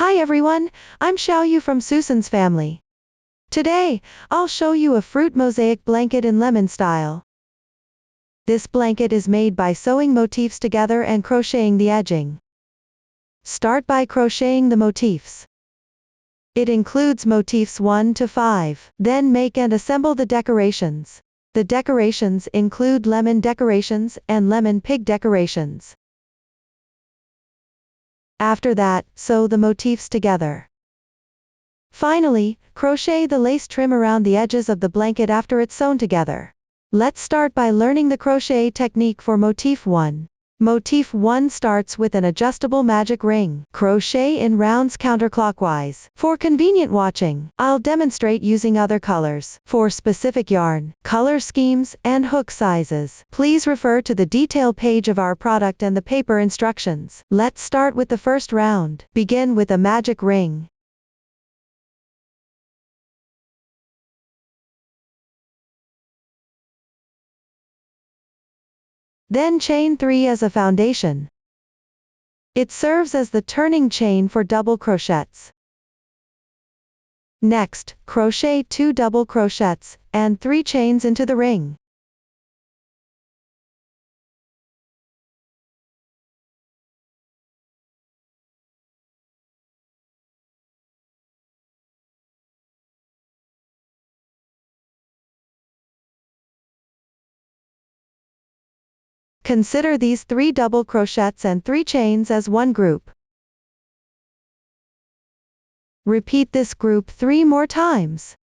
Hi everyone, I'm Xiaoyu from Susan's family. Today, I'll show you a fruit mosaic blanket in lemon style. This blanket is made by sewing motifs together and crocheting the edging. Start by crocheting the motifs. It includes motifs 1 to 5. Then make and assemble the decorations. The decorations include lemon decorations and lemon pig decorations. After that, sew the motifs together. Finally, crochet the lace trim around the edges of the blanket after it's sewn together. Let's start by learning the crochet technique for Motif 1. Motif 1 starts with an adjustable magic ring. Crochet in rounds counterclockwise. For convenient watching, I'll demonstrate using other colors. For specific yarn, color schemes, and hook sizes, please refer to the detail page of our product and the paper instructions. Let's start with the first round. Begin with a magic ring. Then chain 3 as a foundation. It serves as the turning chain for double crochets. Next, crochet 2 double crochets, and 3 chains into the ring. Consider these 3 double crochets and 3 chains as one group. Repeat this group 3 more times.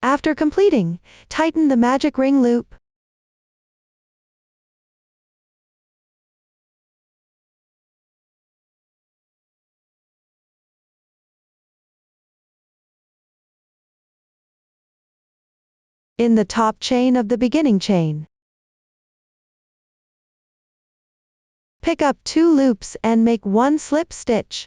After completing, tighten the magic ring loop. In the top chain of the beginning chain. Pick up 2 loops and make 1 slip stitch.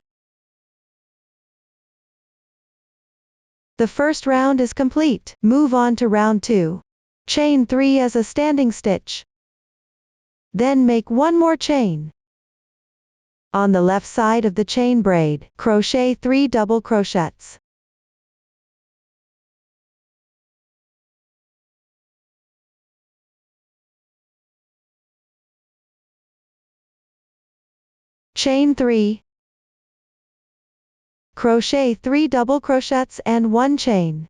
The first round is complete. Move on to round 2. Chain 3 as a standing stitch. Then make 1 more chain. On the left side of the chain braid, crochet 3 double crochets. Chain 3. Crochet 3 double crochets and 1 chain.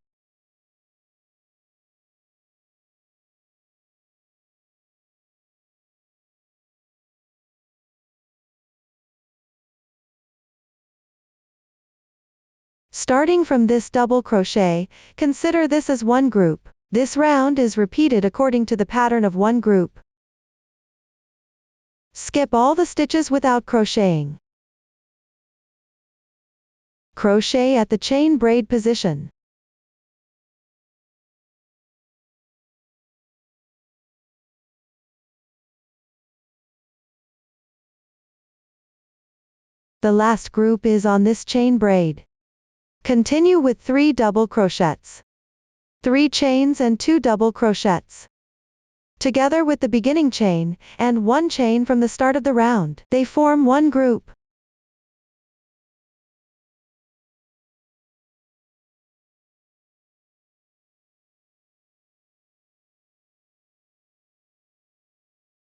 Starting from this double crochet, consider this as one group. This round is repeated according to the pattern of one group. Skip all the stitches without crocheting. Crochet at the chain braid position. The last group is on this chain braid. Continue with 3 double crochets, 3 chains and 2 double crochets. Together with the beginning chain, and 1 chain from the start of the round, they form one group.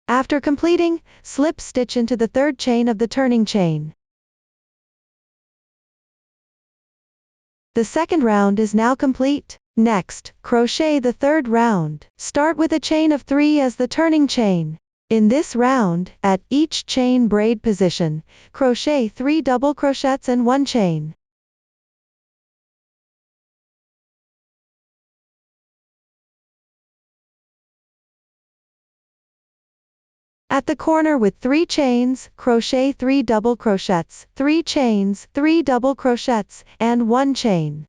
After completing, slip stitch into the third chain of the turning chain. The second round is now complete. Next, crochet the third round. Start with a chain of 3 as the turning chain. In this round, at each chain braid position, crochet 3 double crochets and 1 chain. At the corner with 3 chains, crochet 3 double crochets, 3 chains, 3 double crochets, and 1 chain.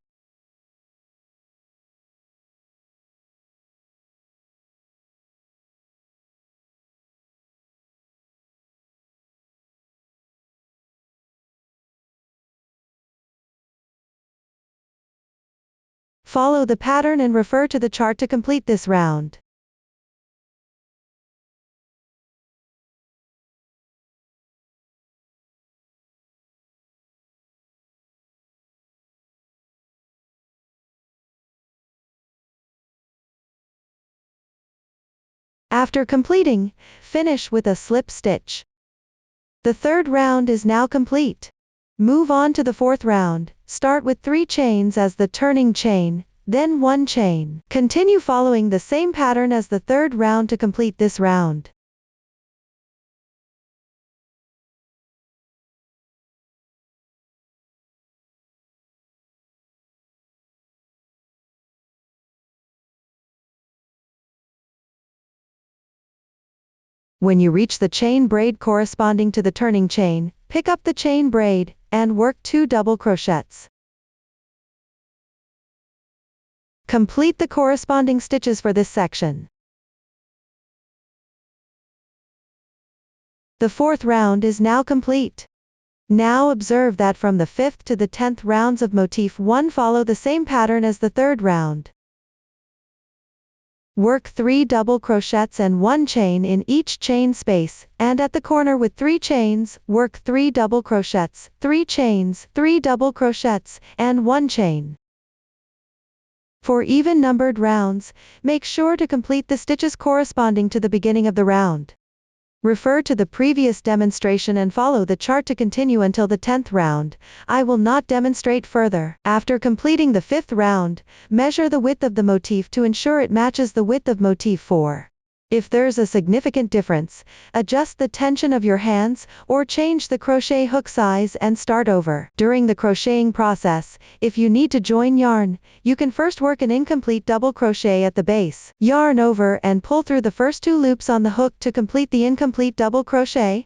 Follow the pattern and refer to the chart to complete this round. After completing, finish with a slip stitch. The third round is now complete. Move on to the fourth round. Start with 3 chains as the turning chain, then 1 chain. Continue following the same pattern as the third round to complete this round. When you reach the chain braid corresponding to the turning chain, pick up the chain braid, and work 2 double crochets. Complete the corresponding stitches for this section. The fourth round is now complete. Now observe that from the 5th to the 10th rounds of Motif 1 follow the same pattern as the third round. Work 3 double crochets and 1 chain in each chain space, and at the corner with 3 chains, work 3 double crochets, 3 chains, 3 double crochets, and 1 chain. For even numbered rounds, make sure to complete the stitches corresponding to the beginning of the round. Refer to the previous demonstration and follow the chart to continue until the 10th round. I will not demonstrate further. After completing the 5th round, measure the width of the motif to ensure it matches the width of Motif 4. If there's a significant difference, adjust the tension of your hands, or change the crochet hook size and start over. During the crocheting process, if you need to join yarn, you can first work an incomplete double crochet at the base. Yarn over and pull through the first 2 loops on the hook to complete the incomplete double crochet.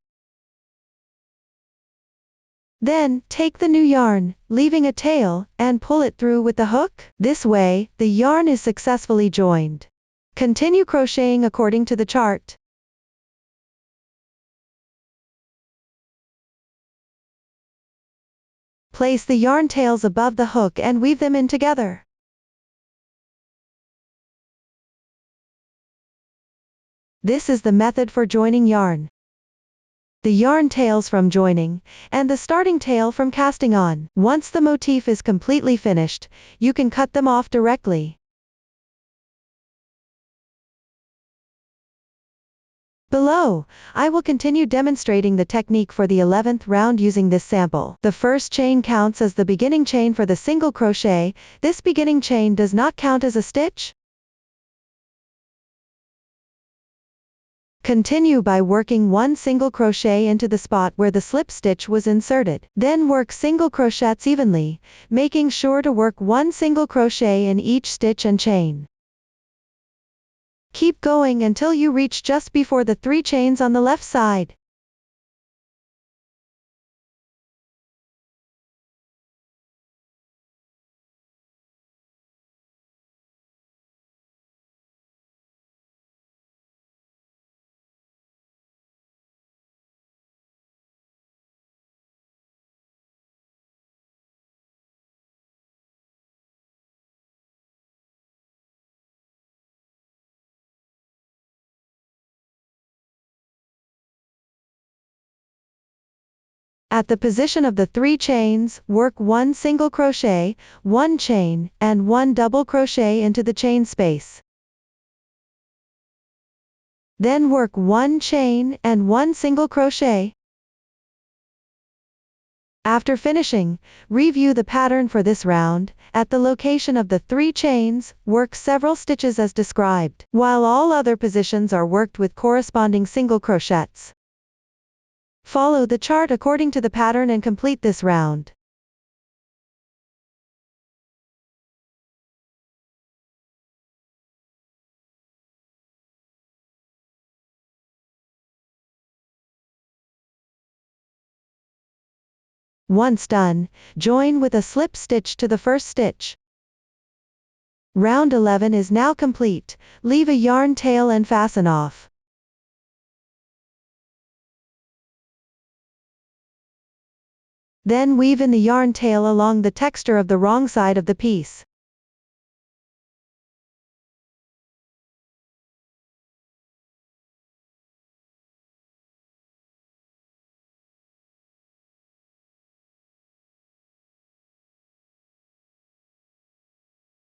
Then, take the new yarn, leaving a tail, and pull it through with the hook. This way, the yarn is successfully joined. Continue crocheting according to the chart. Place the yarn tails above the hook and weave them in together. This is the method for joining yarn. The yarn tails from joining, and the starting tail from casting on. Once the motif is completely finished, you can cut them off directly. Below, I will continue demonstrating the technique for the 11th round using this sample. The first chain counts as the beginning chain for the single crochet. This beginning chain does not count as a stitch. Continue by working 1 single crochet into the spot where the slip stitch was inserted. Then work single crochets evenly, making sure to work 1 single crochet in each stitch and chain. Keep going until you reach just before the 3 chains on the left side. At the position of the 3 chains, work 1 single crochet, 1 chain, and 1 double crochet into the chain space. Then work 1 chain and 1 single crochet. After finishing, review the pattern for this round. At the location of the 3 chains, work several stitches as described, while all other positions are worked with corresponding single crochets. Follow the chart according to the pattern and complete this round. Once done, join with a slip stitch to the first stitch. Round 11 is now complete. Leave a yarn tail and fasten off. Then weave in the yarn tail along the texture of the wrong side of the piece.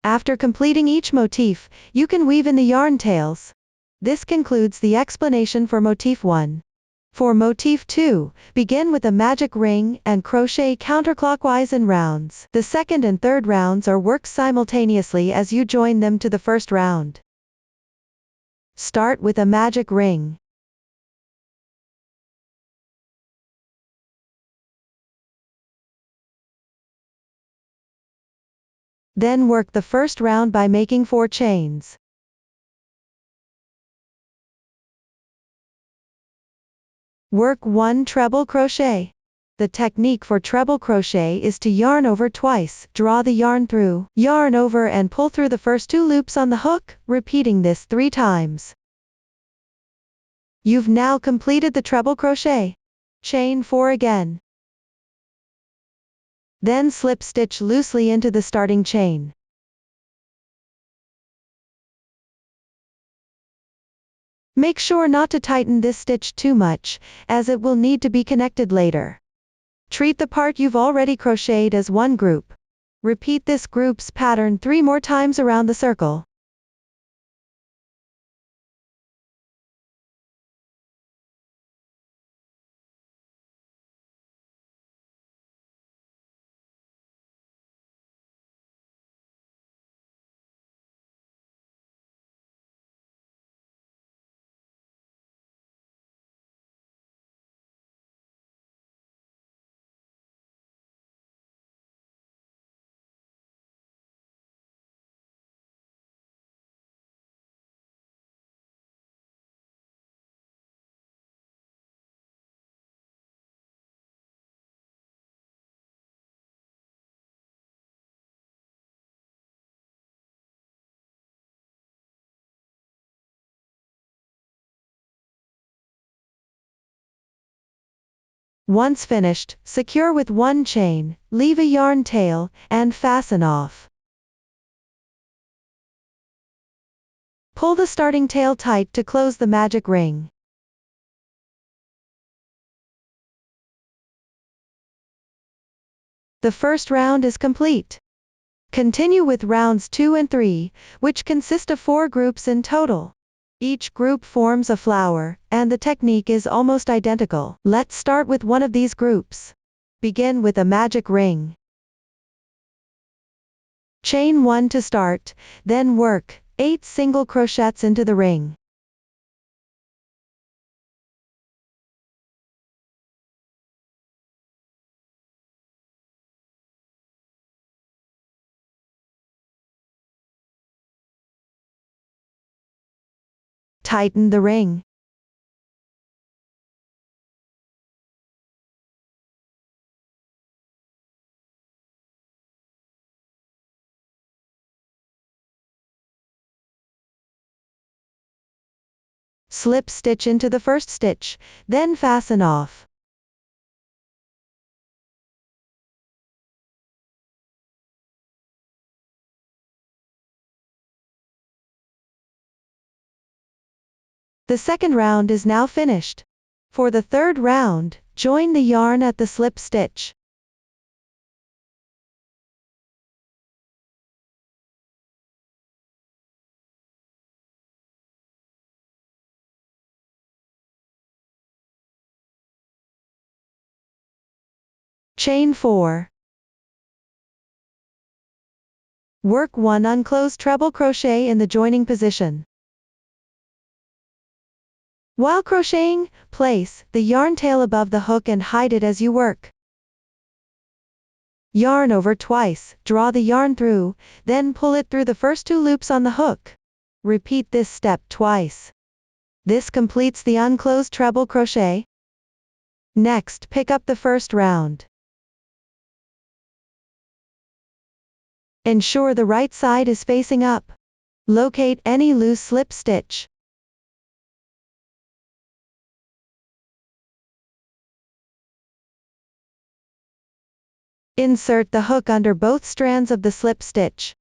After completing each motif, you can weave in the yarn tails. This concludes the explanation for Motif 1. For Motif 2, begin with a magic ring and crochet counterclockwise in rounds. The second and third rounds are worked simultaneously as you join them to the first round. Start with a magic ring. Then work the first round by making 4 chains. Work 1 treble crochet. The technique for treble crochet is to yarn over twice, draw the yarn through, yarn over and pull through the first 2 loops on the hook, repeating this 3 times. You've now completed the treble crochet. Chain 4 again. Then slip stitch loosely into the starting chain. Make sure not to tighten this stitch too much, as it will need to be connected later. Treat the part you've already crocheted as one group. Repeat this group's pattern 3 more times around the circle. Once finished, secure with 1 chain, leave a yarn tail, and fasten off. Pull the starting tail tight to close the magic ring. The first round is complete. Continue with rounds 2 and 3, which consist of 4 groups in total. Each group forms a flower, and the technique is almost identical. Let's start with one of these groups. Begin with a magic ring. Chain 1 to start, then work 8 single crochets into the ring. Tighten the ring. Slip stitch into the first stitch, then fasten off. The second round is now finished. For the third round, join the yarn at the slip stitch. Chain 4. Work 1 unclosed treble crochet in the joining position. While crocheting, place the yarn tail above the hook and hide it as you work. Yarn over twice, draw the yarn through, then pull it through the first 2 loops on the hook. Repeat this step twice. This completes the unclosed treble crochet. Next, pick up the first round. Ensure the right side is facing up. Locate any loose slip stitch. Insert the hook under both strands of the slip stitch.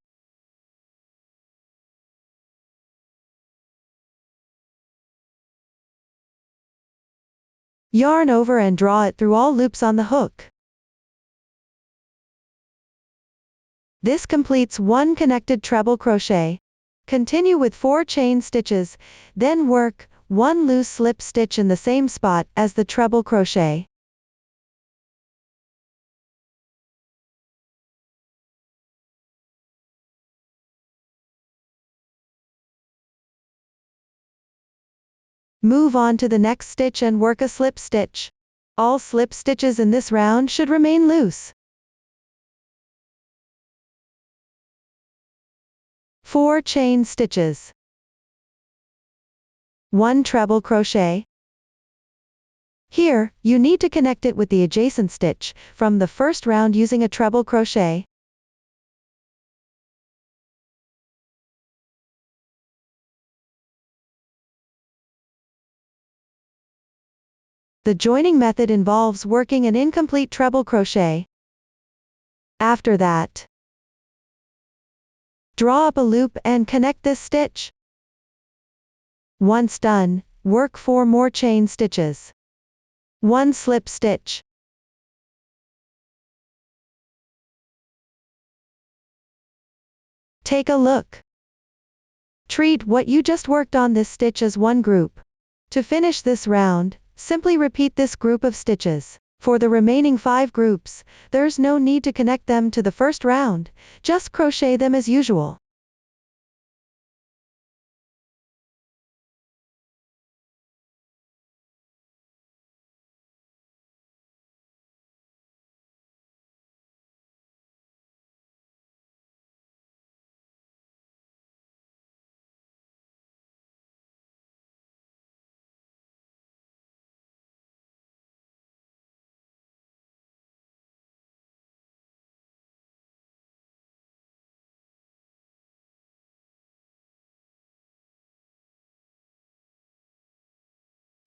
Yarn over and draw it through all loops on the hook. This completes 1 connected treble crochet. Continue with 4 chain stitches, then work 1 loose slip stitch in the same spot as the treble crochet. Move on to the next stitch and work a slip stitch. All slip stitches in this round should remain loose. 4 chain stitches. 1 treble crochet. Here, you need to connect it with the adjacent stitch from the first round using a treble crochet. The joining method involves working an incomplete treble crochet. After that, draw up a loop and connect this stitch. Once done, work 4 more chain stitches. 1 slip stitch. Take a look. Treat what you just worked on this stitch as one group. To finish this round, simply repeat this group of stitches. For the remaining 5 groups, there's no need to connect them to the first round, just crochet them as usual.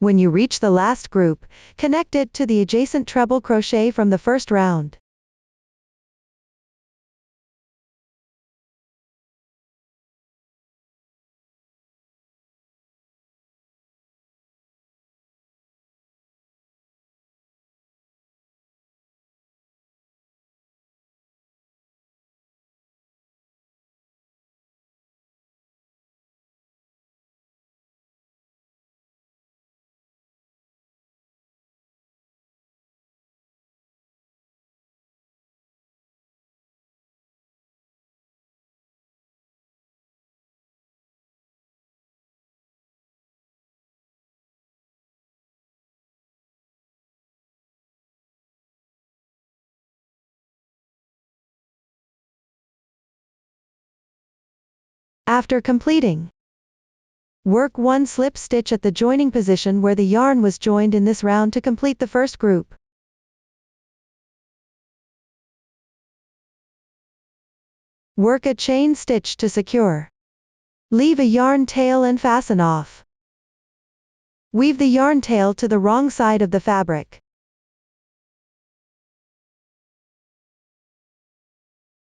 When you reach the last group, connect it to the adjacent treble crochet from the first round. After completing, work 1 slip stitch at the joining position where the yarn was joined in this round to complete the first group. Work a chain stitch to secure. Leave a yarn tail and fasten off. Weave the yarn tail to the wrong side of the fabric.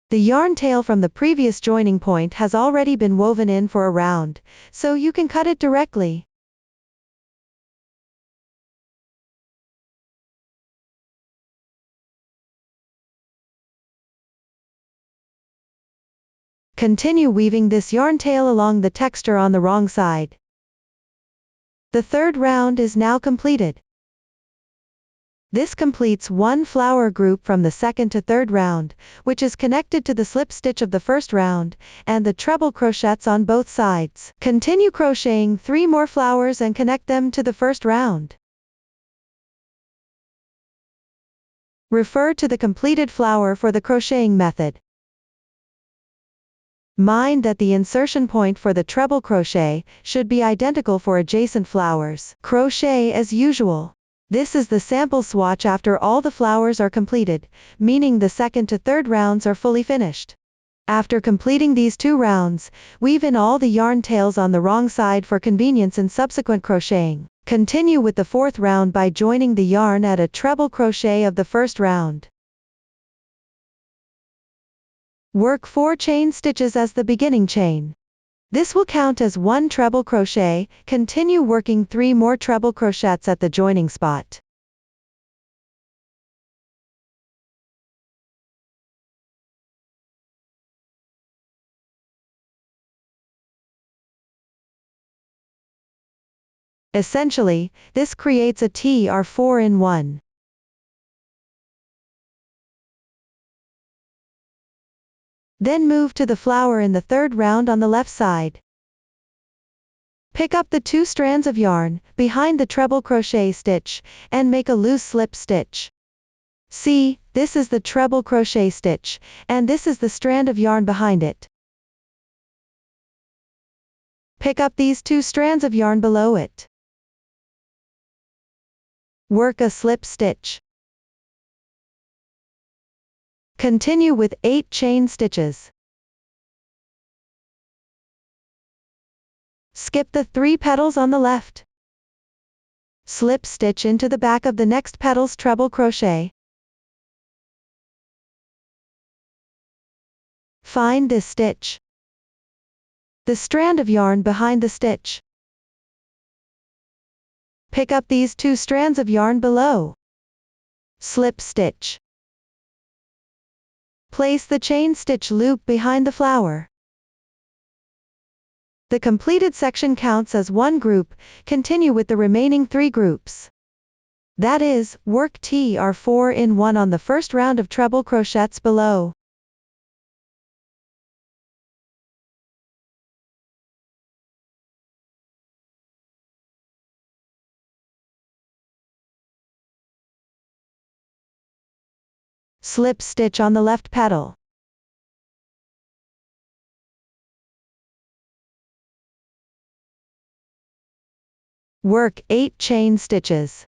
The yarn tail from the previous joining point has already been woven in for a round, so you can cut it directly. Continue weaving this yarn tail along the texture on the wrong side. The third round is now completed. This completes one flower group from the second to third round, which is connected to the slip stitch of the first round, and the treble crochets on both sides. Continue crocheting 3 more flowers and connect them to the first round. Refer to the completed flower for the crocheting method. Mind that the insertion point for the treble crochet should be identical for adjacent flowers. Crochet as usual. This is the sample swatch after all the flowers are completed, meaning the second to third rounds are fully finished. After completing these 2 rounds, weave in all the yarn tails on the wrong side for convenience in subsequent crocheting. Continue with the 4th round by joining the yarn at a treble crochet of the first round. Work 4 chain stitches as the beginning chain. This will count as 1 treble crochet. Continue working 3 more treble crochets at the joining spot. Essentially, this creates a TR4 in 1. Then move to the flower in the 3rd round on the left side. Pick up the 2 strands of yarn behind the treble crochet stitch and make a loose slip stitch. See, this is the treble crochet stitch, and this is the strand of yarn behind it. Pick up these 2 strands of yarn below it. Work a slip stitch. Continue with 8 chain stitches. Skip the 3 petals on the left. Slip stitch into the back of the next petal's treble crochet. Find this stitch. The strand of yarn behind the stitch. Pick up these 2 strands of yarn below. Slip stitch. Place the chain stitch loop behind the flower. The completed section counts as 1 group. Continue with the remaining 3 groups. That is, work TR4 in 1 on the first round of treble crochets below. Slip stitch on the left petal. Work 8 chain stitches.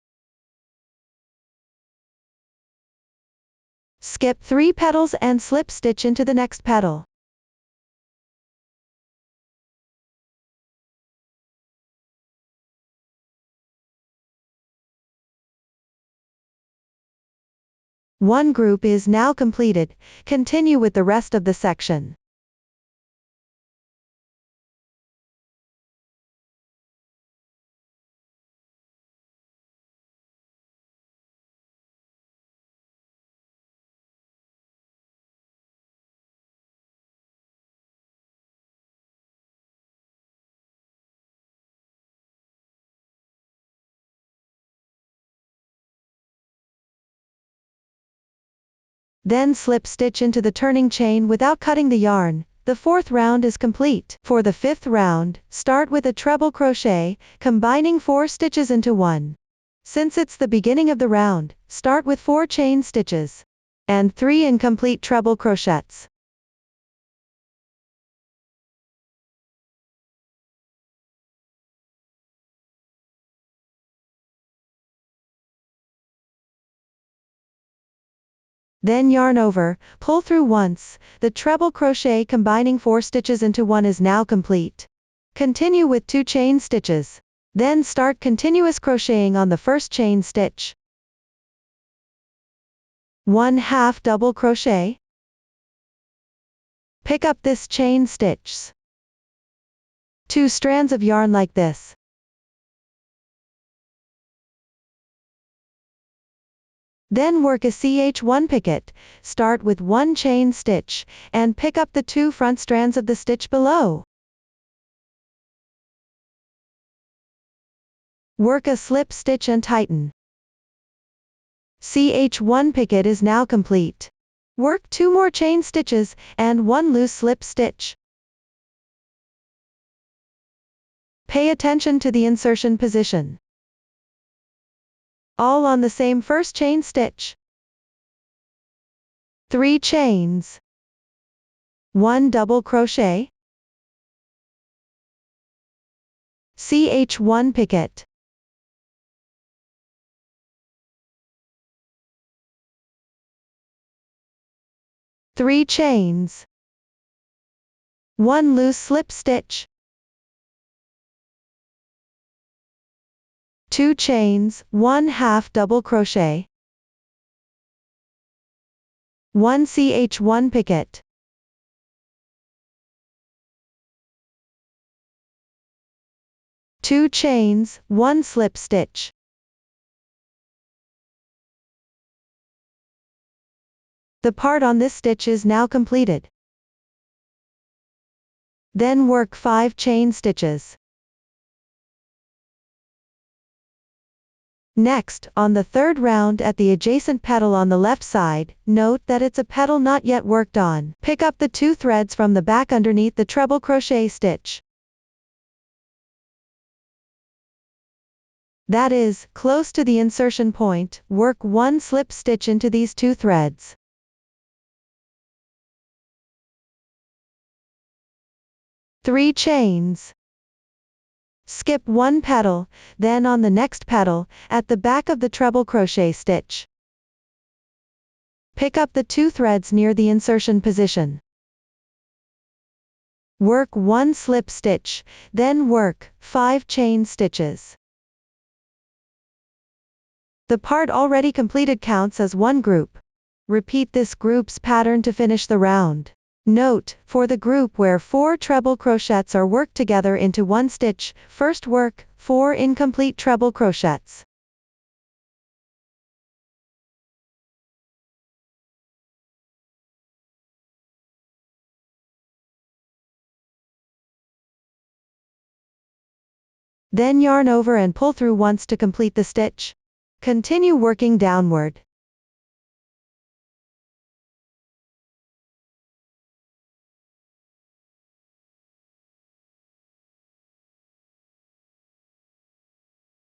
Skip 3 petals and slip stitch into the next petal. One group is now completed. Continue with the rest of the section. Then slip stitch into the turning chain without cutting the yarn. The 4th round is complete. For the 5th round, start with a treble crochet, combining 4 stitches into 1. Since it's the beginning of the round, start with 4 chain stitches and 3 incomplete treble crochets. Then yarn over, pull through once. The treble crochet combining 4 stitches into 1 is now complete. Continue with 2 chain stitches. Then start continuous crocheting on the first chain stitch. 1/2 double crochet. Pick up this chain stitch. 2 strands of yarn like this. Then work a CH1 picket, start with 1 chain stitch, and pick up the 2 front strands of the stitch below. Work a slip stitch and tighten. CH1 picket is now complete. Work 2 more chain stitches, and 1 loose slip stitch. Pay attention to the insertion position. All on the same first chain stitch. 3 chains. 1 double crochet. CH1 picket. Three chains. 1 loose slip stitch. 2 chains, 1 half double crochet. 1 CH1 picket. 2 chains, 1 slip stitch. The part on this stitch is now completed. Then work 5 chain stitches. Next, on the third round at the adjacent petal on the left side, note that it's a petal not yet worked on. Pick up the 2 threads from the back underneath the treble crochet stitch. That is, close to the insertion point, work 1 slip stitch into these 2 threads. Three chains. Skip 1 petal, then on the next petal, at the back of the treble crochet stitch. Pick up the 2 threads near the insertion position. Work 1 slip stitch, then work 5 chain stitches. The part already completed counts as one group. Repeat this group's pattern to finish the round. Note, for the group where 4 treble crochets are worked together into one stitch, first work 4 incomplete treble crochets. Then yarn over and pull through once to complete the stitch. Continue working downward.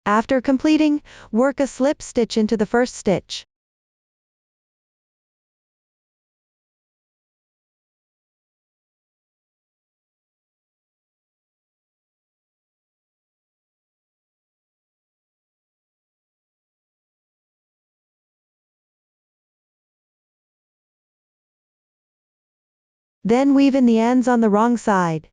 After completing, work a slip stitch into the first stitch. Then weave in the ends on the wrong side.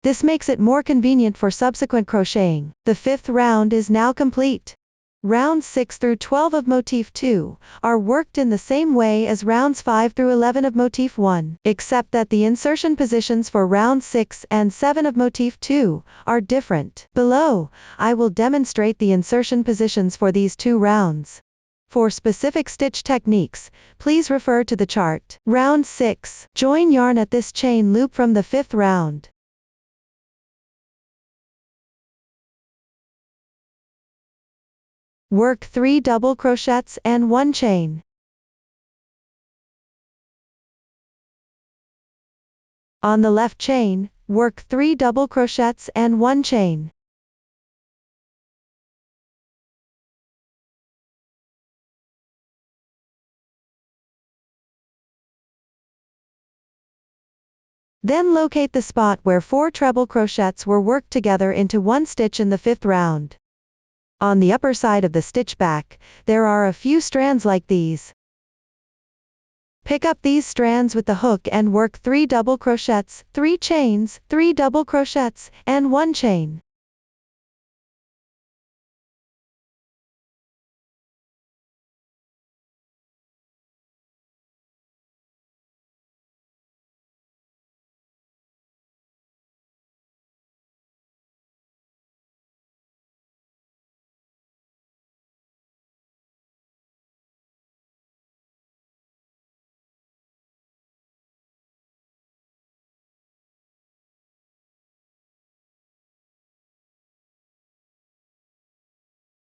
This makes it more convenient for subsequent crocheting. The 5th round is now complete. Rounds 6 through 12 of Motif 2 are worked in the same way as rounds 5 through 11 of Motif 1, except that the insertion positions for rounds 6 and 7 of Motif 2 are different. Below, I will demonstrate the insertion positions for these 2 rounds. For specific stitch techniques, please refer to the chart. Round 6. Join yarn at this chain loop from the 5th round. Work 3 double crochets and 1 chain. On the left chain, work 3 double crochets and 1 chain. Then locate the spot where 4 treble crochets were worked together into one stitch in the 5th round. On the upper side of the stitch back, there are a few strands like these. Pick up these strands with the hook and work 3 double crochets, 3 chains, 3 double crochets, and 1 chain.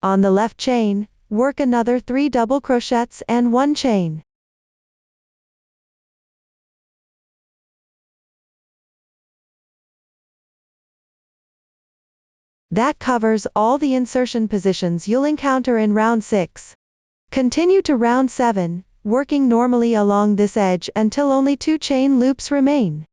On the left chain, work another 3 double crochets and 1 chain. That covers all the insertion positions you'll encounter in round 6. Continue to round 7, working normally along this edge until only 2 chain loops remain.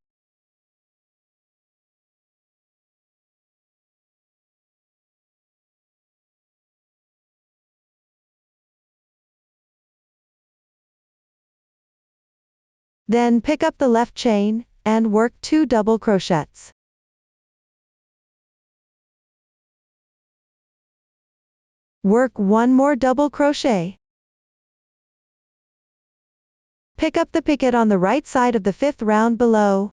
Then pick up the left chain, and work 2 double crochets. Work 1 more double crochet. Pick up the picket on the right side of the 5th round below.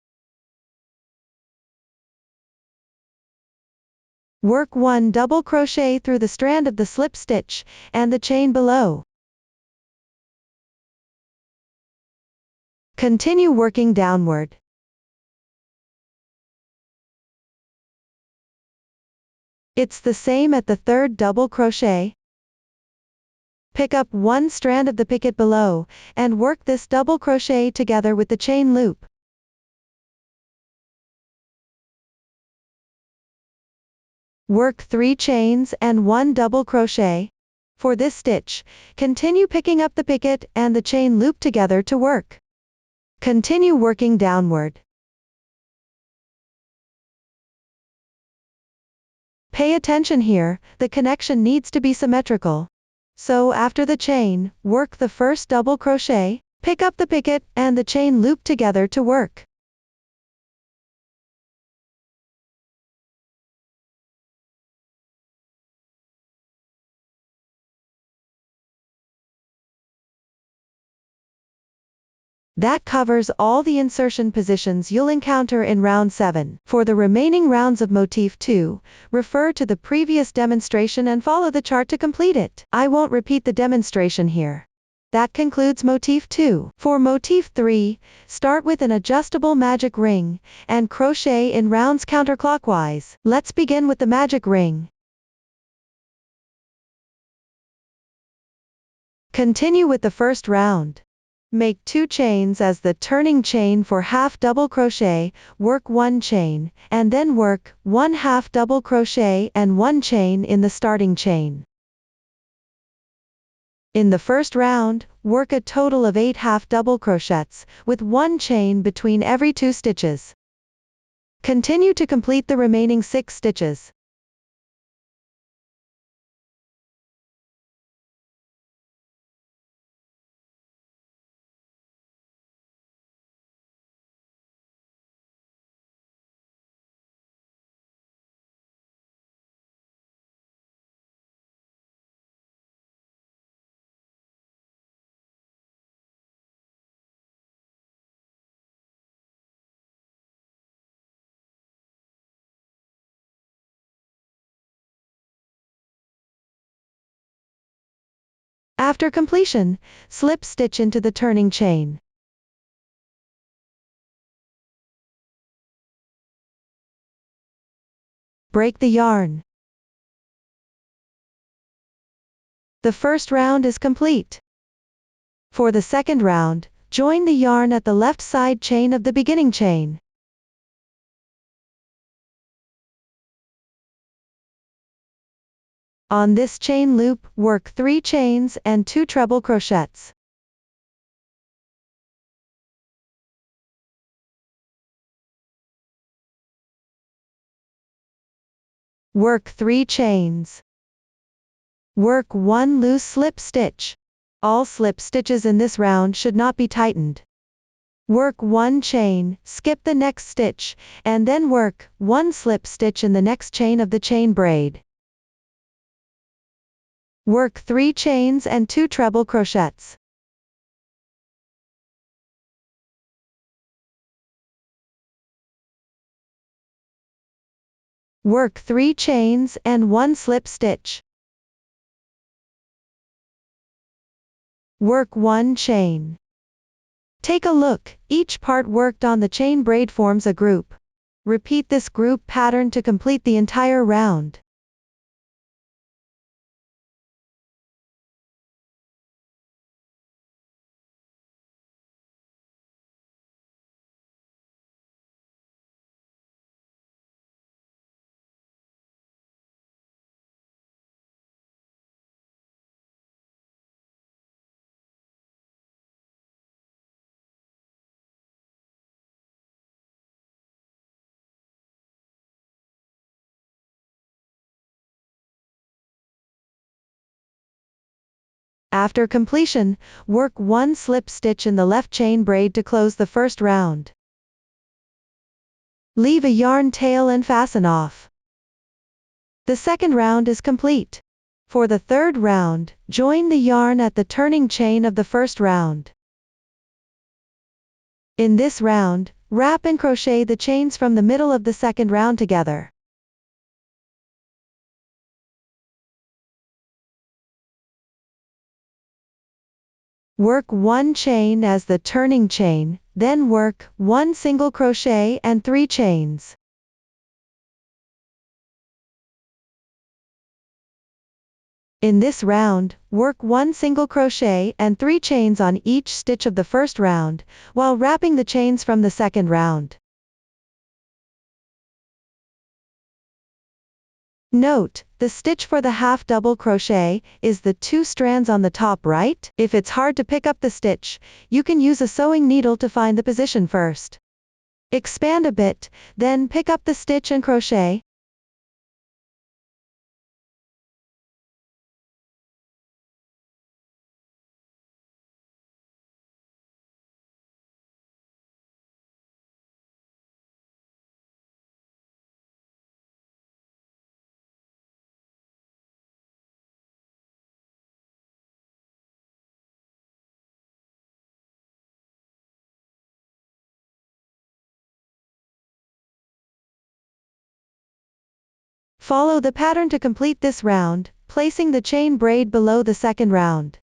Work 1 double crochet through the strand of the slip stitch, and the chain below. Continue working downward. It's the same at the 3rd double crochet. Pick up 1 strand of the picket below, and work this double crochet together with the chain loop. Work 3 chains and 1 double crochet. For this stitch, continue picking up the picket and the chain loop together to work. Continue working downward. Pay attention here, the connection needs to be symmetrical. So after the chain, work the first double crochet, pick up the picket and the chain loop together to work. That covers all the insertion positions you'll encounter in round 7. For the remaining rounds of Motif 2, refer to the previous demonstration and follow the chart to complete it. I won't repeat the demonstration here. That concludes Motif 2. For Motif 3, start with an adjustable magic ring, and crochet in rounds counterclockwise. Let's begin with the magic ring. Continue with the first round. Make 2 chains as the turning chain for half double crochet, work 1 chain, and then work 1 half double crochet and 1 chain in the starting chain. In the first round, work a total of 8 half double crochets, with 1 chain between every 2 stitches. Continue to complete the remaining 6 stitches. After completion, slip stitch into the turning chain. Break the yarn. The first round is complete. For the second round, join the yarn at the left side chain of the beginning chain. On this chain loop, work 3 chains and 2 treble crochets. Work 3 chains. Work 1 loose slip stitch. All slip stitches in this round should not be tightened. Work 1 chain, skip the next stitch, and then work 1 slip stitch in the next chain of the chain braid. Work 3 chains and 2 treble crochets. Work 3 chains and 1 slip stitch. Work 1 chain. Take a look, each part worked on the chain braid forms a group. Repeat this group pattern to complete the entire round. After completion, work 1 slip stitch in the left chain braid to close the first round. Leave a yarn tail and fasten off. The second round is complete. For the third round, join the yarn at the turning chain of the first round. In this round, wrap and crochet the chains from the middle of the second round together. Work 1 chain as the turning chain, then work 1 single crochet and 3 chains. In this round, work 1 single crochet and 3 chains on each stitch of the first round, while wrapping the chains from the second round. Note, the stitch for the half double crochet is the 2 strands on the top right. If it's hard to pick up the stitch, you can use a sewing needle to find the position first. Expand a bit, then pick up the stitch and crochet. Follow the pattern to complete this round, placing the chain braid below the second round.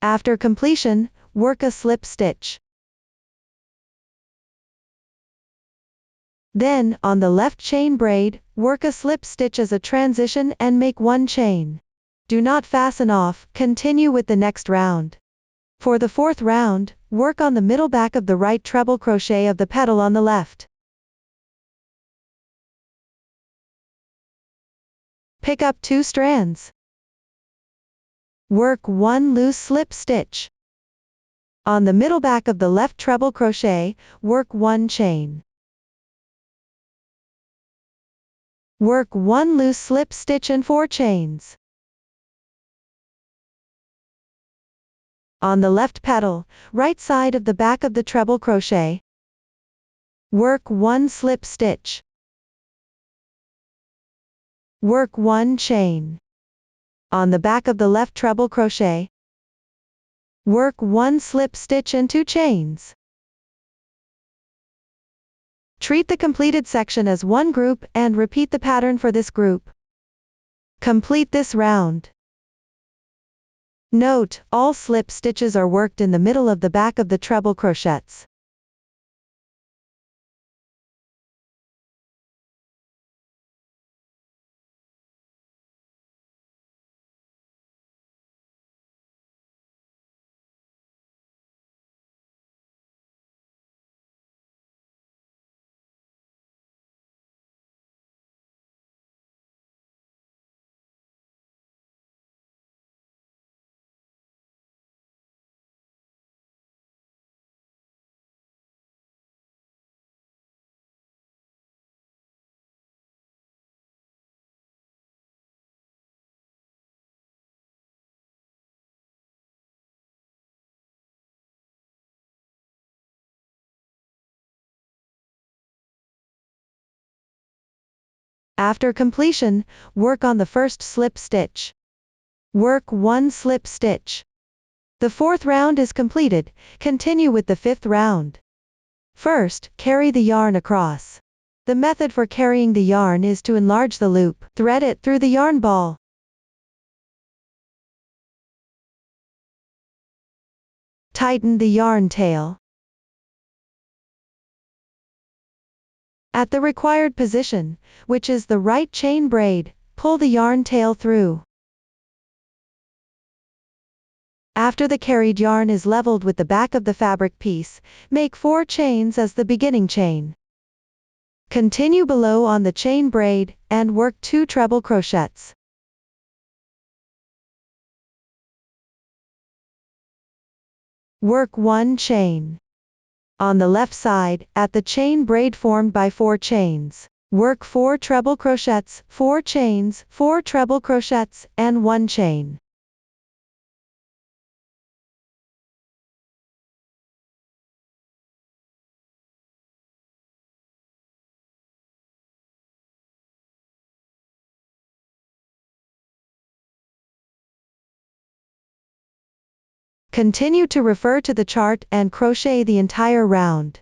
After completion, work a slip stitch. Then, on the left chain braid, work a slip stitch as a transition and make 1 chain. Do not fasten off, continue with the next round. For the fourth round, work on the middle back of the right treble crochet of the petal on the left. Pick up 2 strands. Work 1 loose slip stitch. On the middle back of the left treble crochet, work 1 chain. Work 1 loose slip stitch and 4 chains. On the left petal, right side of the back of the treble crochet, work 1 slip stitch. Work 1 chain. On the back of the left treble crochet, work 1 slip stitch and 2 chains. Treat the completed section as one group and repeat the pattern for this group. Complete this round. Note, all slip stitches are worked in the middle of the back of the treble crochets. After completion, work on the first slip stitch. Work 1 slip stitch. The fourth round is completed, continue with the fifth round. First, carry the yarn across. The method for carrying the yarn is to enlarge the loop, thread it through the yarn ball. Tighten the yarn tail. At the required position, which is the right chain braid, pull the yarn tail through. After the carried yarn is leveled with the back of the fabric piece, make 4 chains as the beginning chain. Continue below on the chain braid, and work 2 treble crochets. Work 1 chain. On the left side, at the chain braid formed by 4 chains, work 4 treble crochets, 4 chains, 4 treble crochets, and 1 chain. Continue to refer to the chart and crochet the entire round.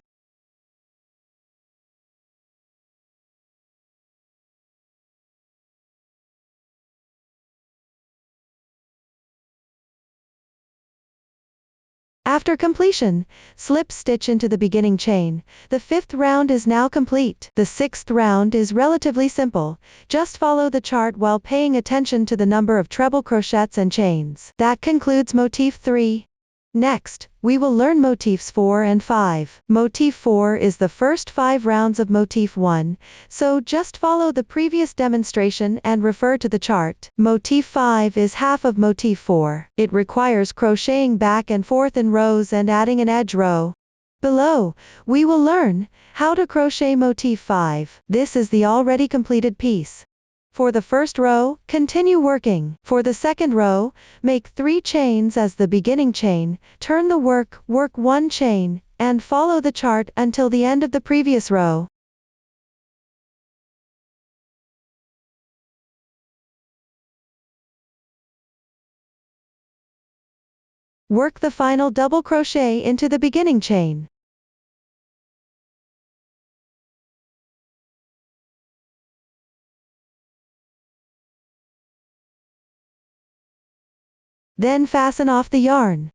After completion, slip stitch into the beginning chain. The 5th round is now complete. The 6th round is relatively simple. Just follow the chart while paying attention to the number of treble crochets and chains. That concludes Motif 3. Next, we will learn Motifs 4 and 5. Motif 4 is the first 5 rounds of Motif 1, so just follow the previous demonstration and refer to the chart. Motif 5 is half of Motif 4. It requires crocheting back and forth in rows and adding an edge row. Below, we will learn how to crochet Motif 5. This is the already completed piece. For the first row, continue working. For the second row, make 3 chains as the beginning chain, turn the work 1 chain, and follow the chart until the end of the previous row. Work the final double crochet into the beginning chain. Then fasten off the yarn.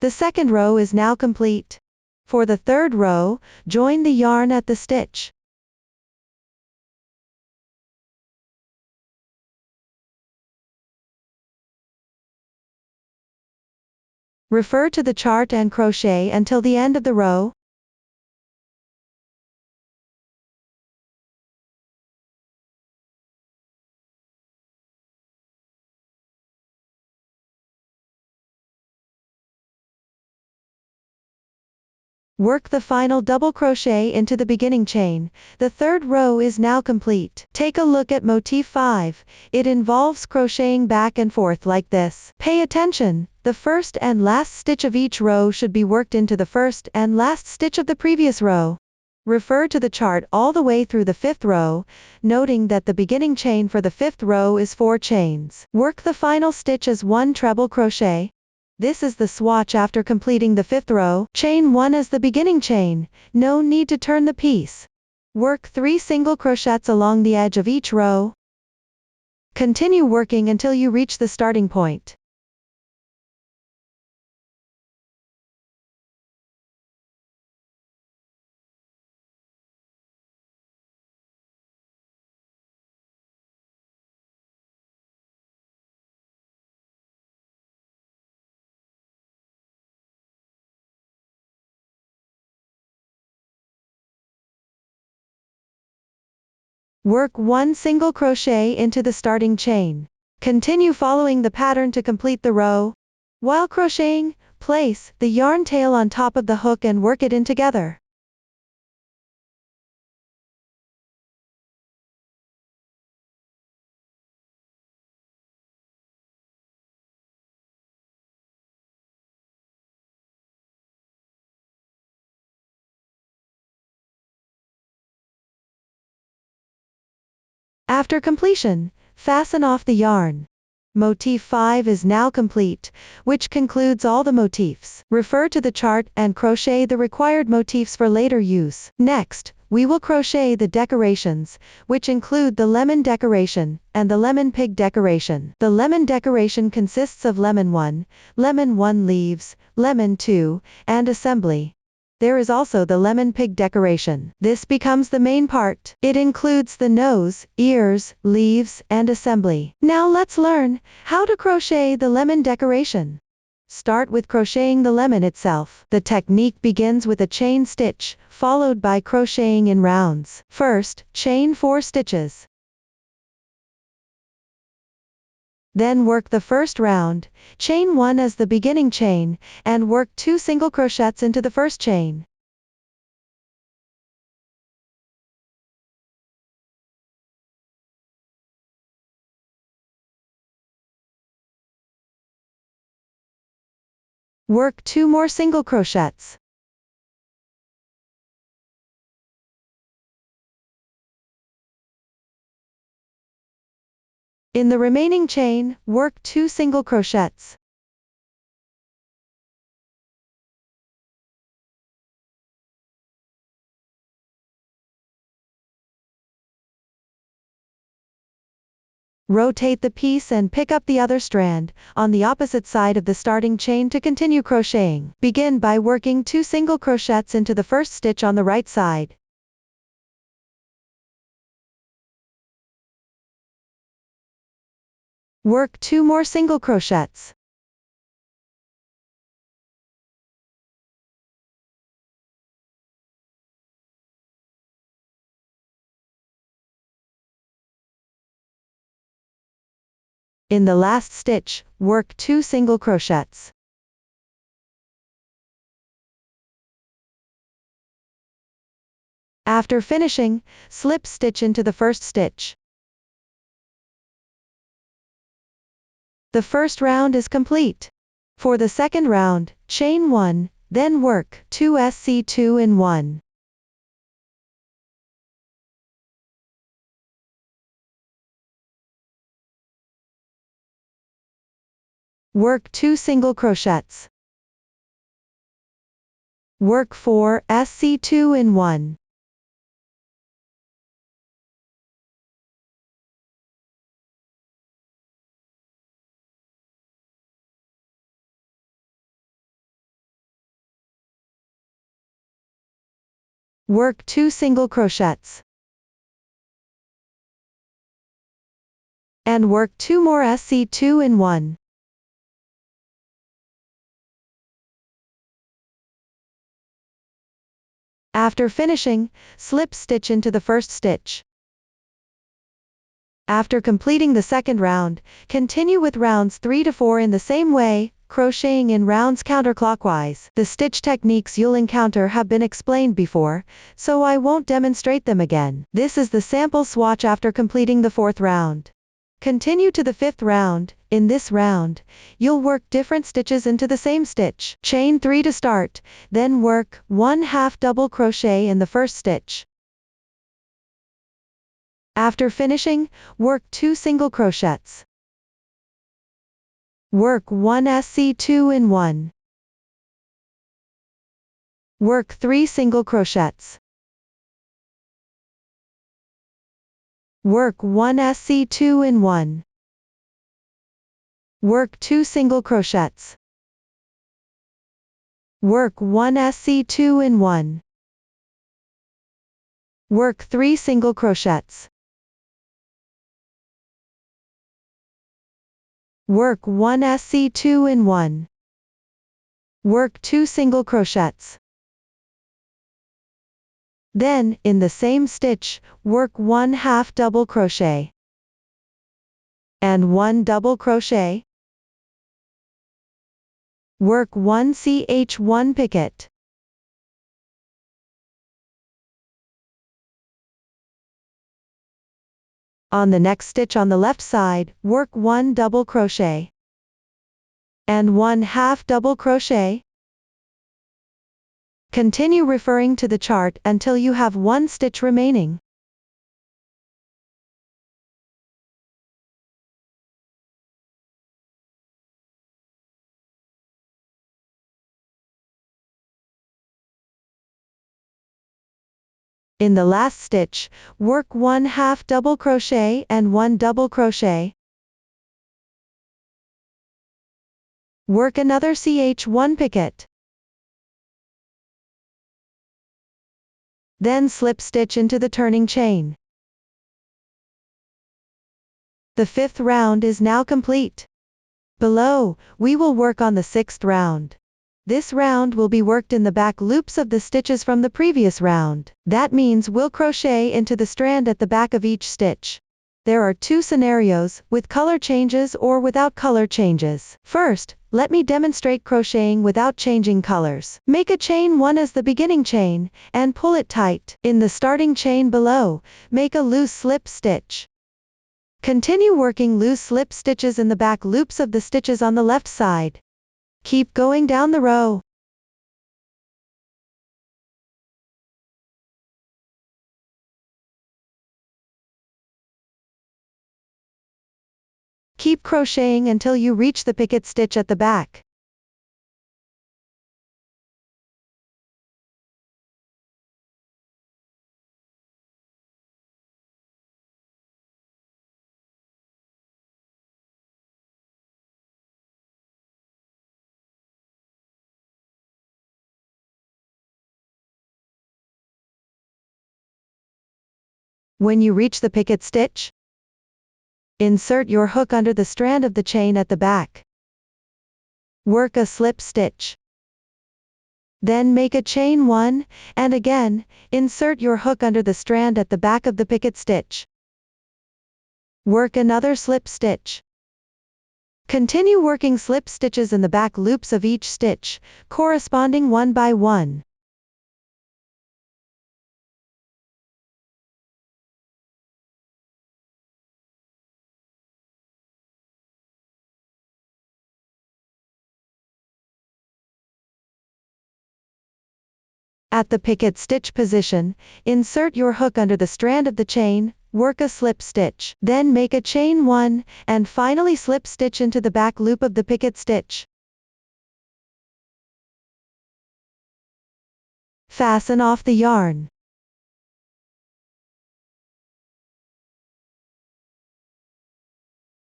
The second row is now complete. For the third row, join the yarn at the stitch. Refer to the chart and crochet until the end of the row. Work the final double crochet into the beginning chain. The third row is now complete. Take a look at Motif 5. It involves crocheting back and forth like this. Pay attention. The first and last stitch of each row should be worked into the first and last stitch of the previous row. Refer to the chart all the way through the 5th row, noting that the beginning chain for the 5th row is 4 chains. Work the final stitch as 1 treble crochet. This is the swatch after completing the 5th row. Chain 1 as the beginning chain. No need to turn the piece. Work 3 single crochets along the edge of each row. Continue working until you reach the starting point. Work 1 single crochet into the starting chain. Continue following the pattern to complete the row. While crocheting, place the yarn tail on top of the hook and work it in together. After completion, fasten off the yarn. Motif 5 is now complete, which concludes all the motifs. Refer to the chart and crochet the required motifs for later use. Next, we will crochet the decorations, which include the lemon decoration and the lemon pig decoration. The lemon decoration consists of lemon 1 leaves, lemon 2, and assembly. There is also the lemon pig decoration. This becomes the main part. It includes the nose, ears, leaves, and assembly. Now let's learn how to crochet the lemon decoration. Start with crocheting the lemon itself. The technique begins with a chain stitch, followed by crocheting in rounds. First, chain 4 stitches. Then work the first round, chain 1 as the beginning chain, and work 2 single crochets into the first chain. Work 2 more single crochets. In the remaining chain, work 2 single crochets. Rotate the piece and pick up the other strand, on the opposite side of the starting chain to continue crocheting. Begin by working 2 single crochets into the first stitch on the right side. Work 2 more single crochets. In the last stitch, work 2 single crochets. After finishing, slip stitch into the first stitch. The first round is complete. For the second round, chain 1, then work 2 SC2 in 1. Work 2 single crochets. Work 4 SC2 in 1. Work 2 single crochets. And work 2 more SC2 in 1. After finishing, slip stitch into the first stitch. After completing the second round, continue with rounds 3 to 4 in the same way, crocheting in rounds counterclockwise. The stitch techniques you'll encounter have been explained before, so I won't demonstrate them again. This is the sample swatch after completing the fourth round. Continue to the fifth round. In this round, you'll work different stitches into the same stitch. Chain 3 to start, then work 1/2 double crochet in the first stitch. After finishing, work 2 single crochets. Work 1 SC2 in 1. Work 3 single crochets. Work 1 SC2 in 1. Work 2 single crochets. Work 1 SC2 in 1. Work 3 single crochets. Work 1 SC2 in 1. Work 2 single crochets. Then, in the same stitch, work 1/2 double crochet. And 1 double crochet. Work 1 ch1 picot. On the next stitch on the left side, work 1 double crochet. And 1/2 double crochet. Continue referring to the chart until you have 1 stitch remaining. In the last stitch, work 1/2 double crochet and 1 double crochet. Work another ch1 picot. Then slip stitch into the turning chain. The 5th round is now complete. Below, we will work on the 6th round. This round will be worked in the back loops of the stitches from the previous round. That means we'll crochet into the strand at the back of each stitch. There are 2 scenarios, with color changes or without color changes. First, let me demonstrate crocheting without changing colors. Make a chain 1 as the beginning chain, and pull it tight. In the starting chain below, make a loose slip stitch. Continue working loose slip stitches in the back loops of the stitches on the left side. Keep going down the row. Keep crocheting until you reach the picket stitch at the back. When you reach the picket stitch, insert your hook under the strand of the chain at the back. Work a slip stitch. Then make a chain 1, and again, insert your hook under the strand at the back of the picket stitch. Work another slip stitch. Continue working slip stitches in the back loops of each stitch, corresponding one by one. At the picket stitch position, insert your hook under the strand of the chain, work a slip stitch. Then make a chain 1, and finally slip stitch into the back loop of the picket stitch. Fasten off the yarn.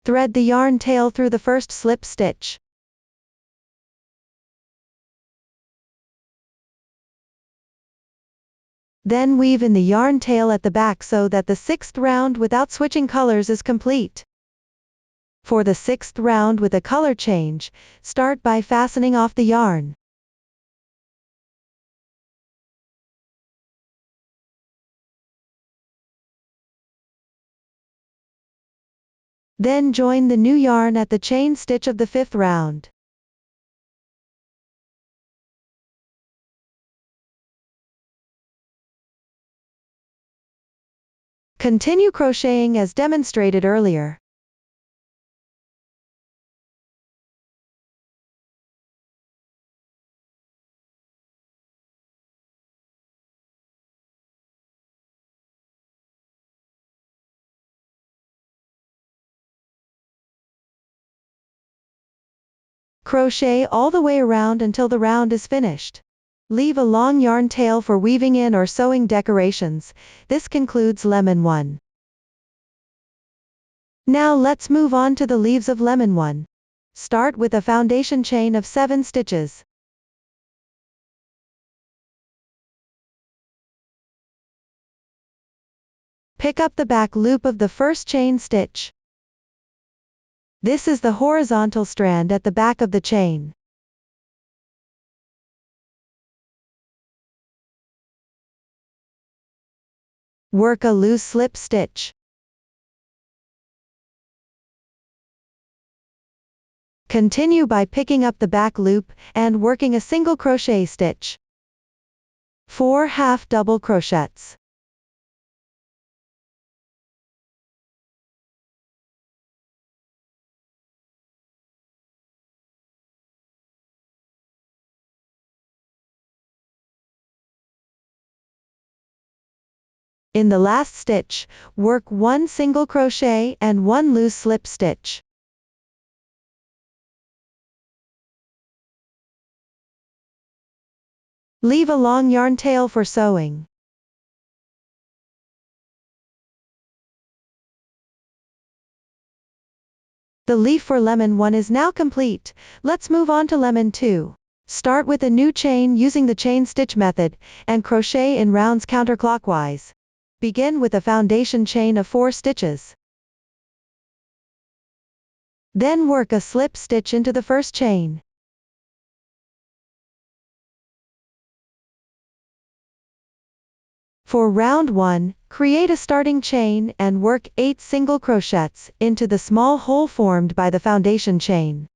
Thread the yarn tail through the first slip stitch. Then weave in the yarn tail at the back so that the 6th round without switching colors is complete. For the 6th round with a color change, start by fastening off the yarn. Then join the new yarn at the chain stitch of the 5th round. Continue crocheting as demonstrated earlier. Crochet all the way around until the round is finished. Leave a long yarn tail for weaving in or sewing decorations. This concludes Lemon 1. Now let's move on to the leaves of Lemon 1. Start with a foundation chain of 7 stitches. Pick up the back loop of the first chain stitch. This is the horizontal strand at the back of the chain. Work a loose slip stitch. Continue by picking up the back loop, and working a single crochet stitch. 4 half double crochets. In the last stitch, work 1 single crochet and 1 loose slip stitch. Leave a long yarn tail for sewing. The leaf for Lemon 1 is now complete. Let's move on to Lemon 2. Start with a new chain using the chain stitch method, and crochet in rounds counterclockwise. Begin with a foundation chain of 4 stitches. Then work a slip stitch into the first chain. For round 1, create a starting chain and work 8 single crochets into the small hole formed by the foundation chain.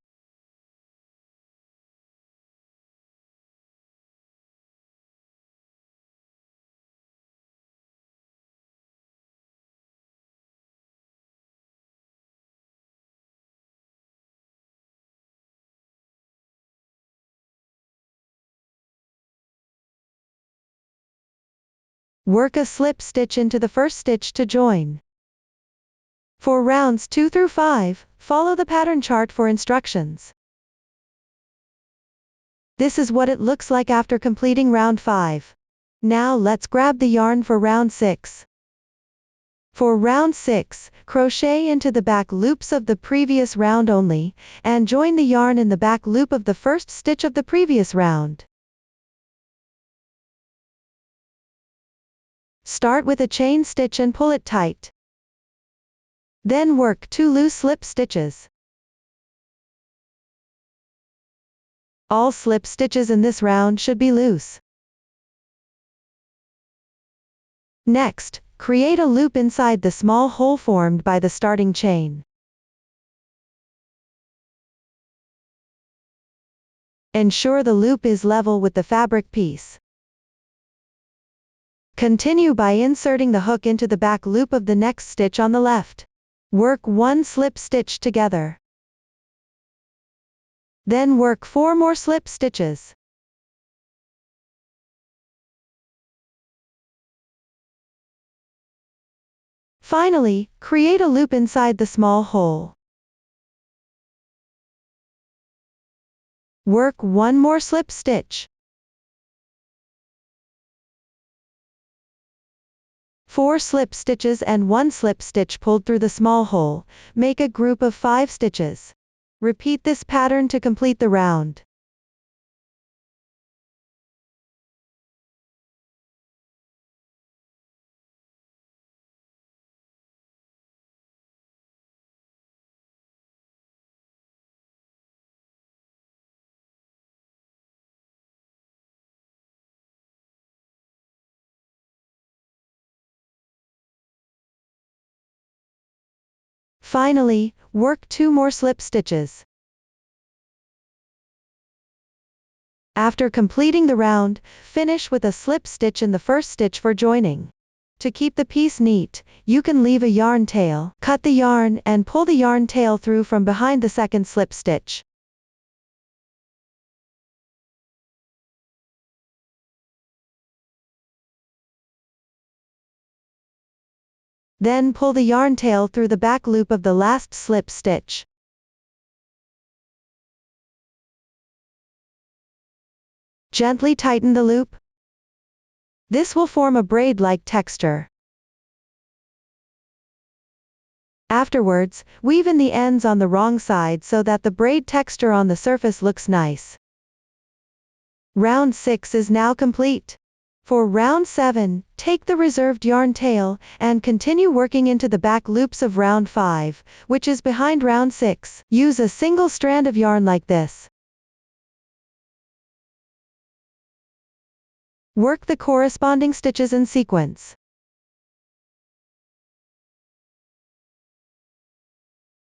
Work a slip stitch into the first stitch to join. For rounds 2 through 5, follow the pattern chart for instructions. This is what it looks like after completing round 5. Now let's grab the yarn for round 6. For round 6, crochet into the back loops of the previous round only, and join the yarn in the back loop of the first stitch of the previous round. Start with a chain stitch and pull it tight. Then work 2 loose slip stitches. All slip stitches in this round should be loose. Next, create a loop inside the small hole formed by the starting chain. Ensure the loop is level with the fabric piece. Continue by inserting the hook into the back loop of the next stitch on the left. Work 1 slip stitch together. Then work 4 more slip stitches. Finally, create a loop inside the small hole. Work 1 more slip stitch. 4 slip stitches and 1 slip stitch pulled through the small hole, make a group of 5 stitches. Repeat this pattern to complete the round. Finally, work 2 more slip stitches. After completing the round, finish with a slip stitch in the first stitch for joining. To keep the piece neat, you can leave a yarn tail, cut the yarn and pull the yarn tail through from behind the second slip stitch. Then pull the yarn tail through the back loop of the last slip stitch. Gently tighten the loop. This will form a braid-like texture. Afterwards, weave in the ends on the wrong side so that the braid texture on the surface looks nice. Round 6 is now complete. For round 7, take the reserved yarn tail, and continue working into the back loops of round 5, which is behind round 6. Use a single strand of yarn like this. Work the corresponding stitches in sequence.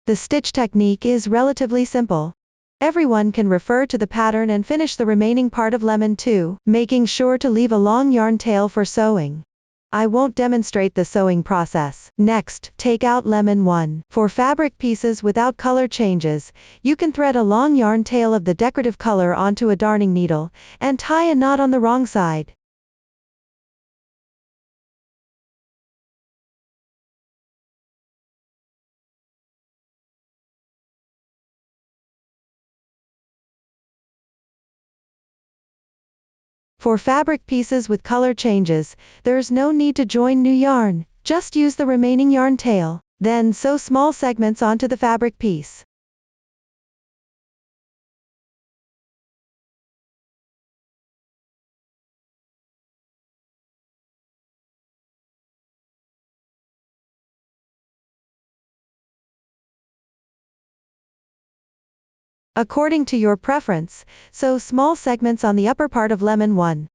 The stitch technique is relatively simple. Everyone can refer to the pattern and finish the remaining part of lemon 2, making sure to leave a long yarn tail for sewing. I won't demonstrate the sewing process. Next, take out lemon 1. For fabric pieces without color changes, you can thread a long yarn tail of the decorative color onto a darning needle, and tie a knot on the wrong side. For fabric pieces with color changes, there's no need to join new yarn, just use the remaining yarn tail, then sew small segments onto the fabric piece. According to your preference, sew small segments on the upper part of lemon 1.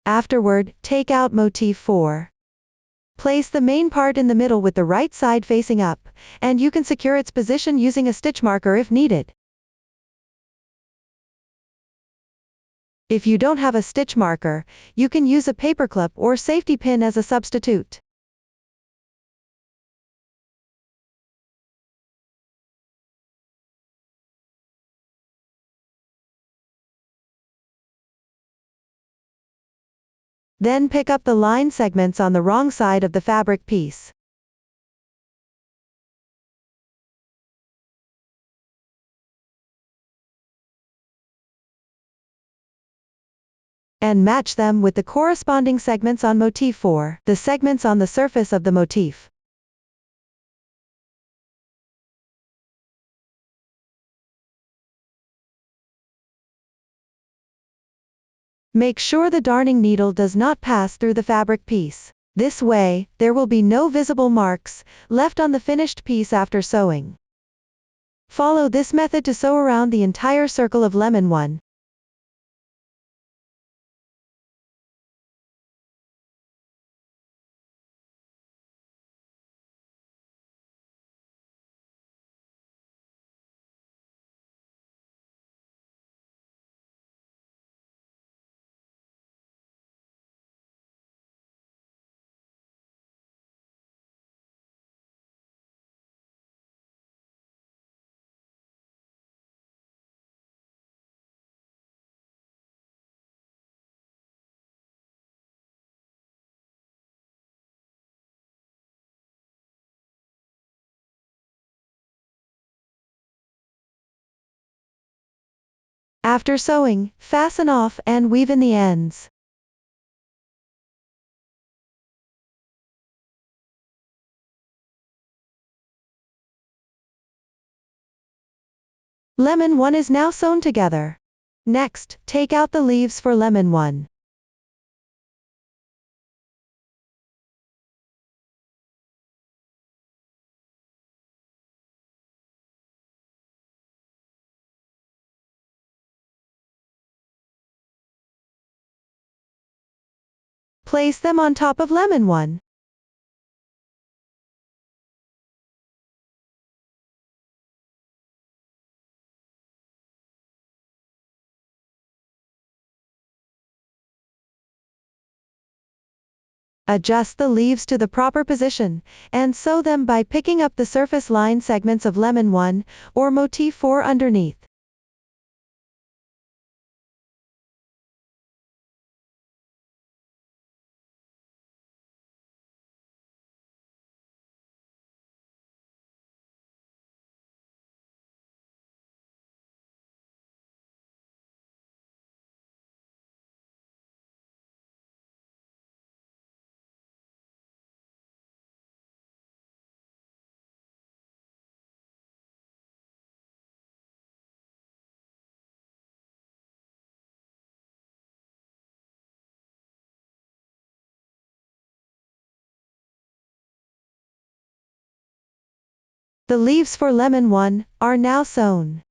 Afterward, take out motif 4. Place the main part in the middle with the right side facing up, and you can secure its position using a stitch marker if needed. If you don't have a stitch marker, you can use a paperclip or safety pin as a substitute. Then pick up the line segments on the wrong side of the fabric piece. And match them with the corresponding segments on motif 4, the segments on the surface of the motif. Make sure the darning needle does not pass through the fabric piece. This way, there will be no visible marks left on the finished piece after sewing. Follow this method to sew around the entire circle of lemon 1. After sewing, fasten off and weave in the ends. Lemon 1 is now sewn together. Next, take out the leaves for lemon 1. Place them on top of lemon 1. Adjust the leaves to the proper position, and sew them by picking up the surface line segments of lemon 1, or motif 4 underneath. The leaves for lemon 1 are now sewn.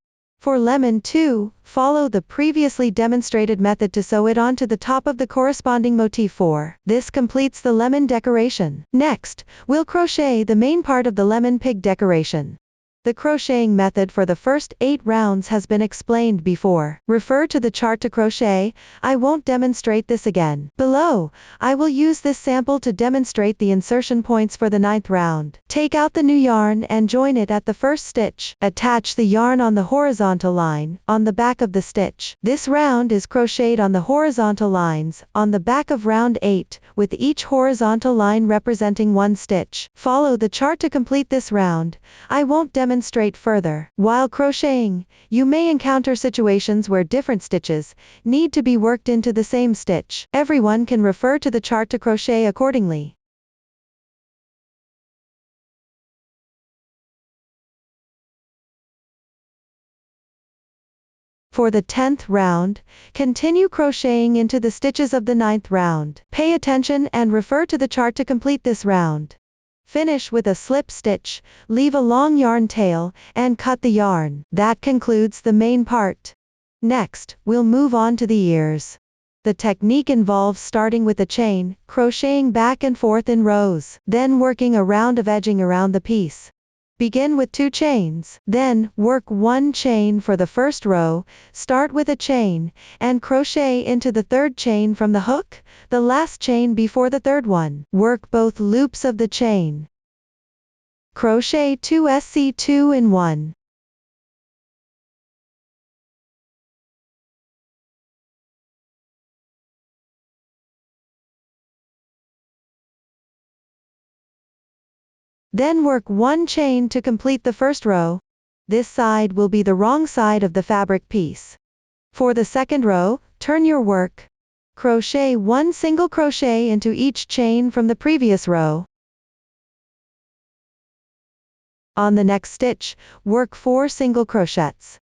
For lemon 2, follow the previously demonstrated method to sew it onto the top of the corresponding motif 4. This completes the lemon decoration. Next, we'll crochet the main part of the lemon pig decoration. The crocheting method for the first 8 rounds has been explained before. Refer to the chart to crochet. I won't demonstrate this again. Below, I will use this sample to demonstrate the insertion points for the 9th round. Take out the new yarn and join it at the first stitch. Attach the yarn on the horizontal line, on the back of the stitch. This round is crocheted on the horizontal lines, on the back of round 8, with each horizontal line representing 1 stitch. Follow the chart to complete this round. I won't demonstrate demonstrate further. While crocheting, you may encounter situations where different stitches need to be worked into the same stitch. Everyone can refer to the chart to crochet accordingly. For the 10th round, continue crocheting into the stitches of the 9th round. Pay attention and refer to the chart to complete this round. Finish with a slip stitch, leave a long yarn tail, and cut the yarn. That concludes the main part. Next, we'll move on to the ears. The technique involves starting with a chain, crocheting back and forth in rows, then working a round of edging around the piece. Begin with 2 chains, then work 1 chain for the first row, start with a chain, and crochet into the 3rd chain from the hook, the last chain before the 3rd one. Work both loops of the chain. Crochet 2 SC2 in 1. Then work 1 chain to complete the first row. This side will be the wrong side of the fabric piece. For the second row, turn your work. Crochet 1 single crochet into each chain from the previous row. On the next stitch, work 4 single crochets.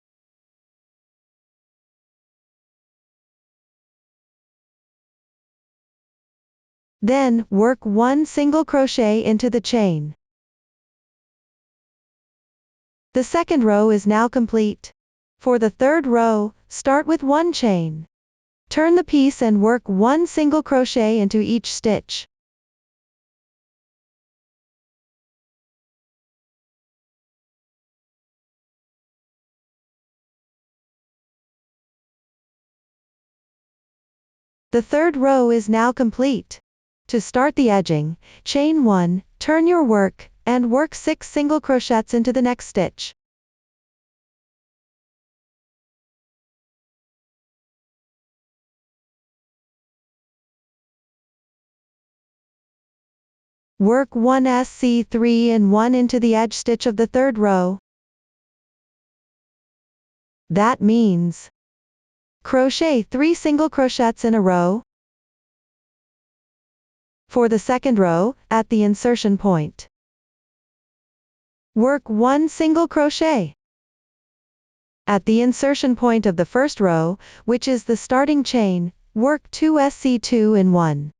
Then, work 1 single crochet into the chain. The second row is now complete. For the third row, start with 1 chain. Turn the piece and work 1 single crochet into each stitch. The third row is now complete. To start the edging, chain 1, turn your work, and work 6 single crochets into the next stitch. Work 1 SC3 and 1 into the edge stitch of the third row. That means crochet 3 single crochets in a row. For the second row, at the insertion point, work 1 single crochet. At the insertion point of the first row, which is the starting chain, work 2 SC2 in 1.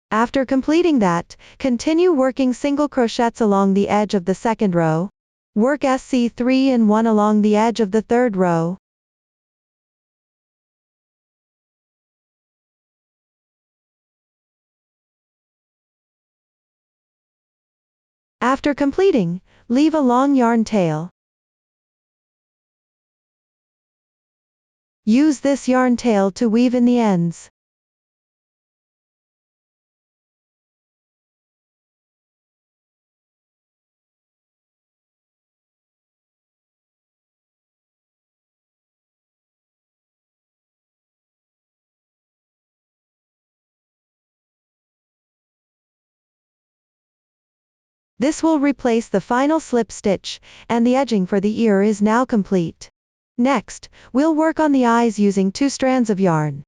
After completing that, continue working single crochets along the edge of the second row. Work SC3 and 1 along the edge of the third row. After completing, leave a long yarn tail. Use this yarn tail to weave in the ends. This will replace the final slip stitch, and the edging for the ear is now complete. Next, we'll work on the eyes using 2 strands of yarn.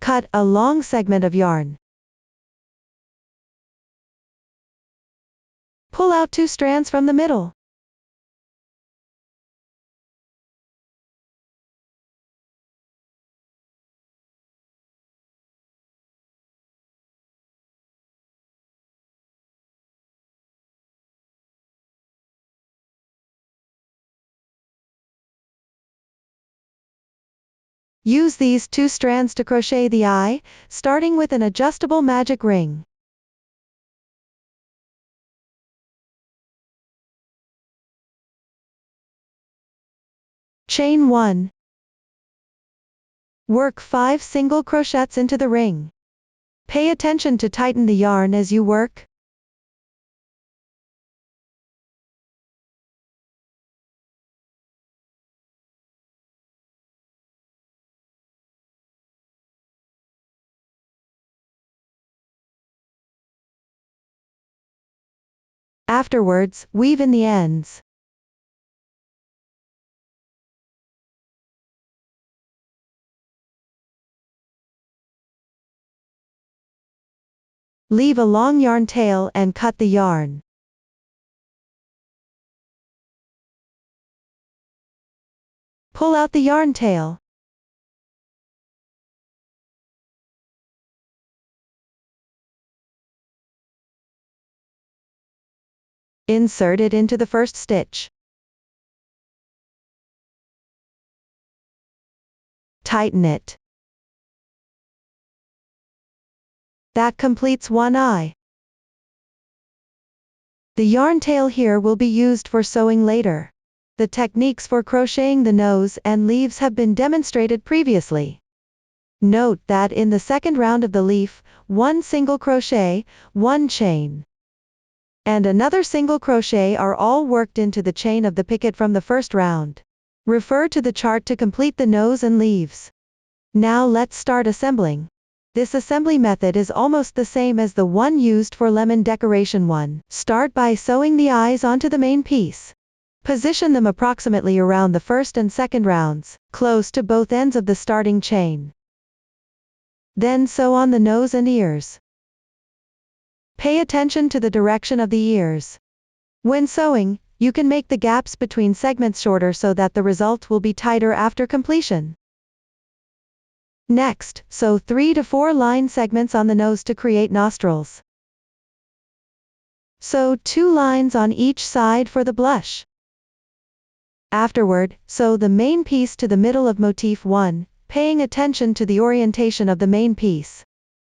Cut a long segment of yarn. Pull out 2 strands from the middle. Use these 2 strands to crochet the eye, starting with an adjustable magic ring. Chain 1. Work 5 single crochets into the ring. Pay attention to tighten the yarn as you work. Afterwards, weave in the ends. Leave a long yarn tail and cut the yarn. Pull out the yarn tail. Insert it into the first stitch. Tighten it. That completes one eye. The yarn tail here will be used for sewing later. The techniques for crocheting the nose and leaves have been demonstrated previously. Note that in the second round of the leaf, one single crochet, one chain, and another single crochet are all worked into the chain of the picket from the first round. Refer to the chart to complete the nose and leaves. Now let's start assembling. This assembly method is almost the same as the one used for lemon decoration one. Start by sewing the eyes onto the main piece. Position them approximately around the first and second rounds, close to both ends of the starting chain. Then sew on the nose and ears. Pay attention to the direction of the ears. When sewing, you can make the gaps between segments shorter so that the result will be tighter after completion. Next, sew 3 to 4 line segments on the nose to create nostrils. Sew 2 lines on each side for the blush. Afterward, sew the main piece to the middle of motif 1, paying attention to the orientation of the main piece.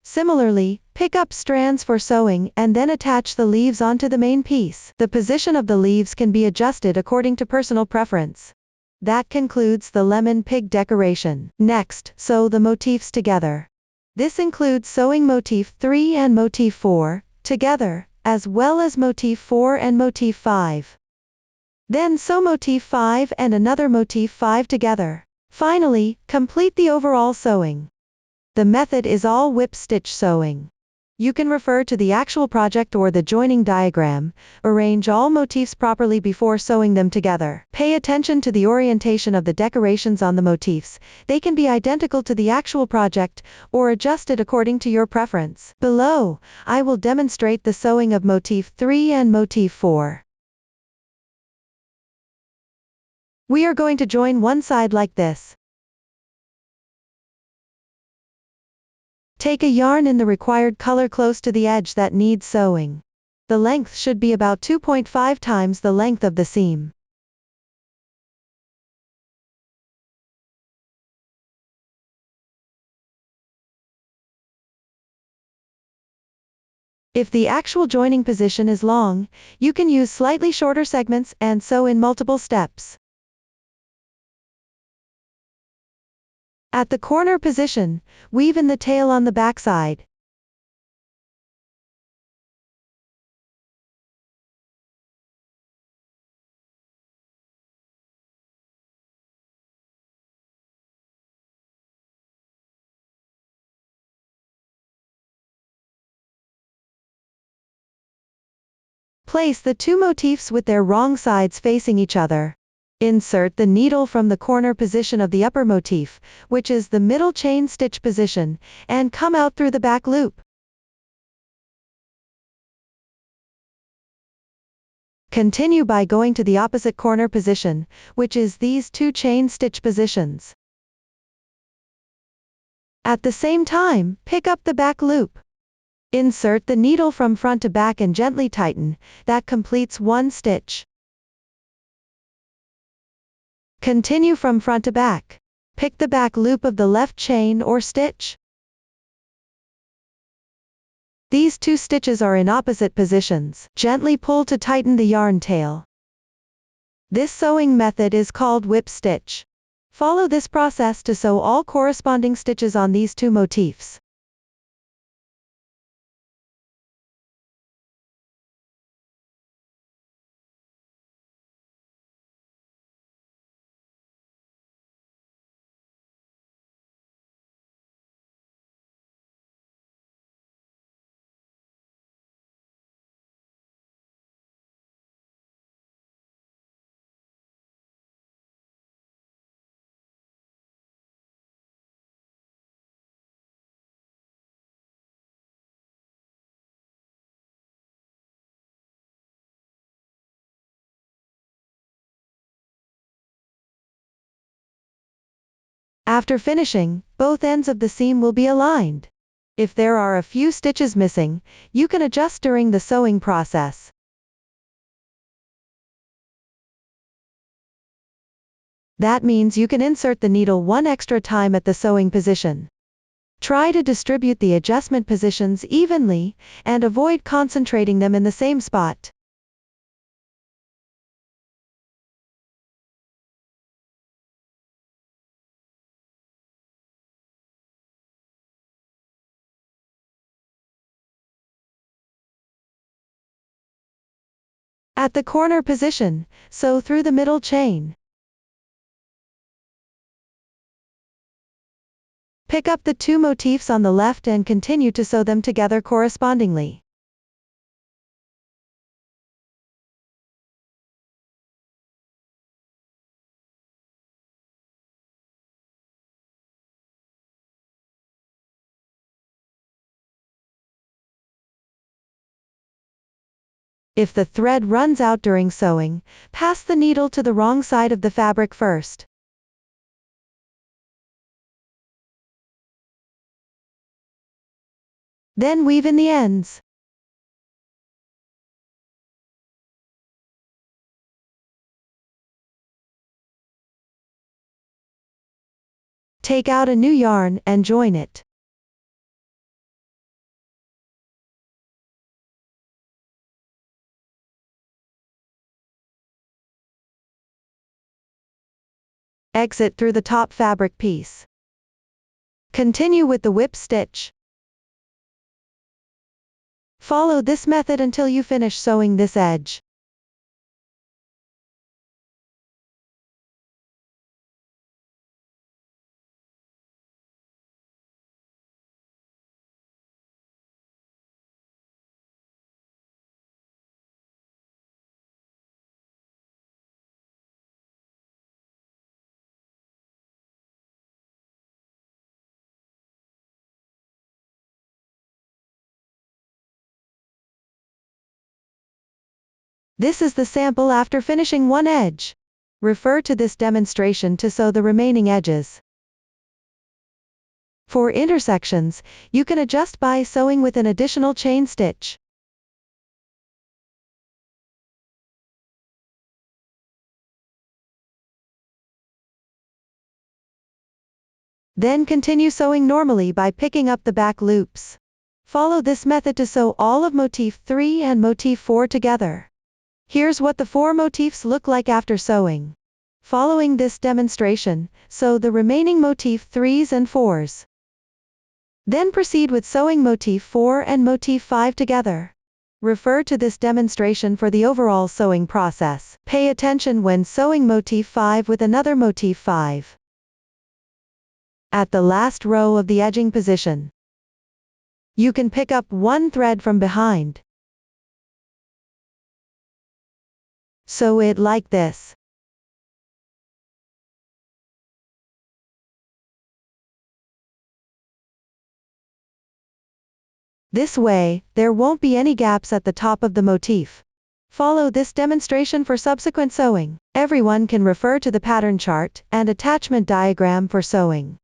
Similarly, pick up strands for sewing and then attach the leaves onto the main piece. The position of the leaves can be adjusted according to personal preference. That concludes the lemon pig decoration. Next, sew the motifs together. This includes sewing motif 3 and motif 4 together, as well as motif 4 and motif 5. Then sew motif 5 and another motif 5 together. Finally, complete the overall sewing. The method is all whip stitch sewing. You can refer to the actual project or the joining diagram. Arrange all motifs properly before sewing them together. Pay attention to the orientation of the decorations on the motifs. They can be identical to the actual project, or adjusted according to your preference. Below, I will demonstrate the sewing of motif 3 and motif 4. We are going to join one side like this. Take a yarn in the required color close to the edge that needs sewing. The length should be about 2.5 times the length of the seam. If the actual joining position is long, you can use slightly shorter segments and sew in multiple steps. At the corner position, weave in the tail on the back side. Place the two motifs with their wrong sides facing each other. Insert the needle from the corner position of the upper motif, which is the middle chain stitch position, and come out through the back loop. Continue by going to the opposite corner position, which is these two chain stitch positions. At the same time, pick up the back loop. Insert the needle from front to back and gently tighten. That completes one stitch. Continue from front to back. Pick the back loop of the left chain or stitch. These two stitches are in opposite positions. Gently pull to tighten the yarn tail. This sewing method is called whip stitch. Follow this process to sew all corresponding stitches on these two motifs. After finishing, both ends of the seam will be aligned. If there are a few stitches missing, you can adjust during the sewing process. That means you can insert the needle one extra time at the sewing position. Try to distribute the adjustment positions evenly, and avoid concentrating them in the same spot. At the corner position, sew through the middle chain. Pick up the two motifs on the left and continue to sew them together correspondingly. If the thread runs out during sewing, pass the needle to the wrong side of the fabric first. Then weave in the ends. Take out a new yarn and join it. Exit through the top fabric piece. Continue with the whip stitch. Follow this method until you finish sewing this edge. This is the sample after finishing one edge. Refer to this demonstration to sew the remaining edges. For intersections, you can adjust by sewing with an additional chain stitch. Then continue sewing normally by picking up the back loops. Follow this method to sew all of Motif 3 and Motif 4 together. Here's what the four motifs look like after sewing. Following this demonstration, sew the remaining Motif 3s and 4s. Then proceed with sewing Motif 4 and Motif 5 together. Refer to this demonstration for the overall sewing process. Pay attention when sewing Motif 5 with another Motif 5. At the last row of the edging position, you can pick up one thread from behind. Sew it like this. This way, there won't be any gaps at the top of the motif. Follow this demonstration for subsequent sewing. Everyone can refer to the pattern chart and attachment diagram for sewing.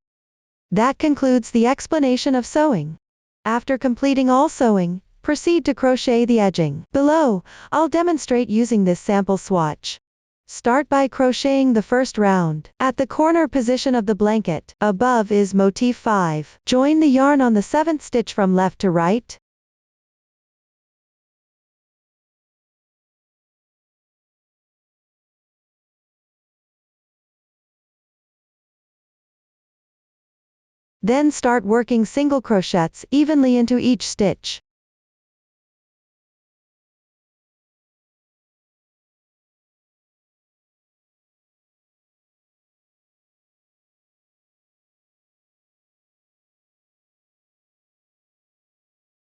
That concludes the explanation of sewing. After completing all sewing, proceed to crochet the edging. Below, I'll demonstrate using this sample swatch. Start by crocheting the first round. At the corner position of the blanket, above is Motif 5. Join the yarn on the 7th stitch from left to right. Then start working single crochets evenly into each stitch.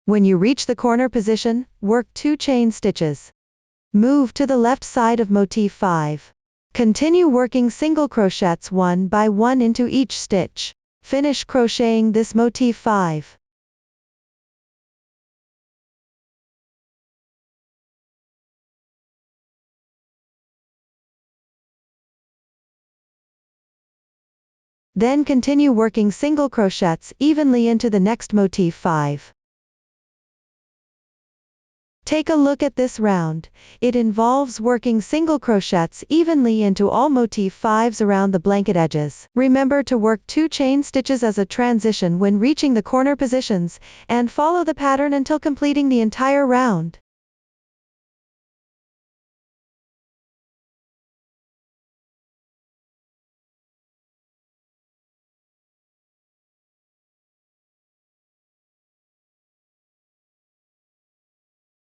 When you reach the corner position, work 2 chain stitches. Move to the left side of Motif 5. Continue working single crochets one by one into each stitch. Finish crocheting this Motif 5. Then continue working single crochets evenly into the next motif 5. Take a look at this round. It involves working single crochets evenly into all motif 5s around the blanket edges. Remember to work 2 chain stitches as a transition when reaching the corner positions, and follow the pattern until completing the entire round.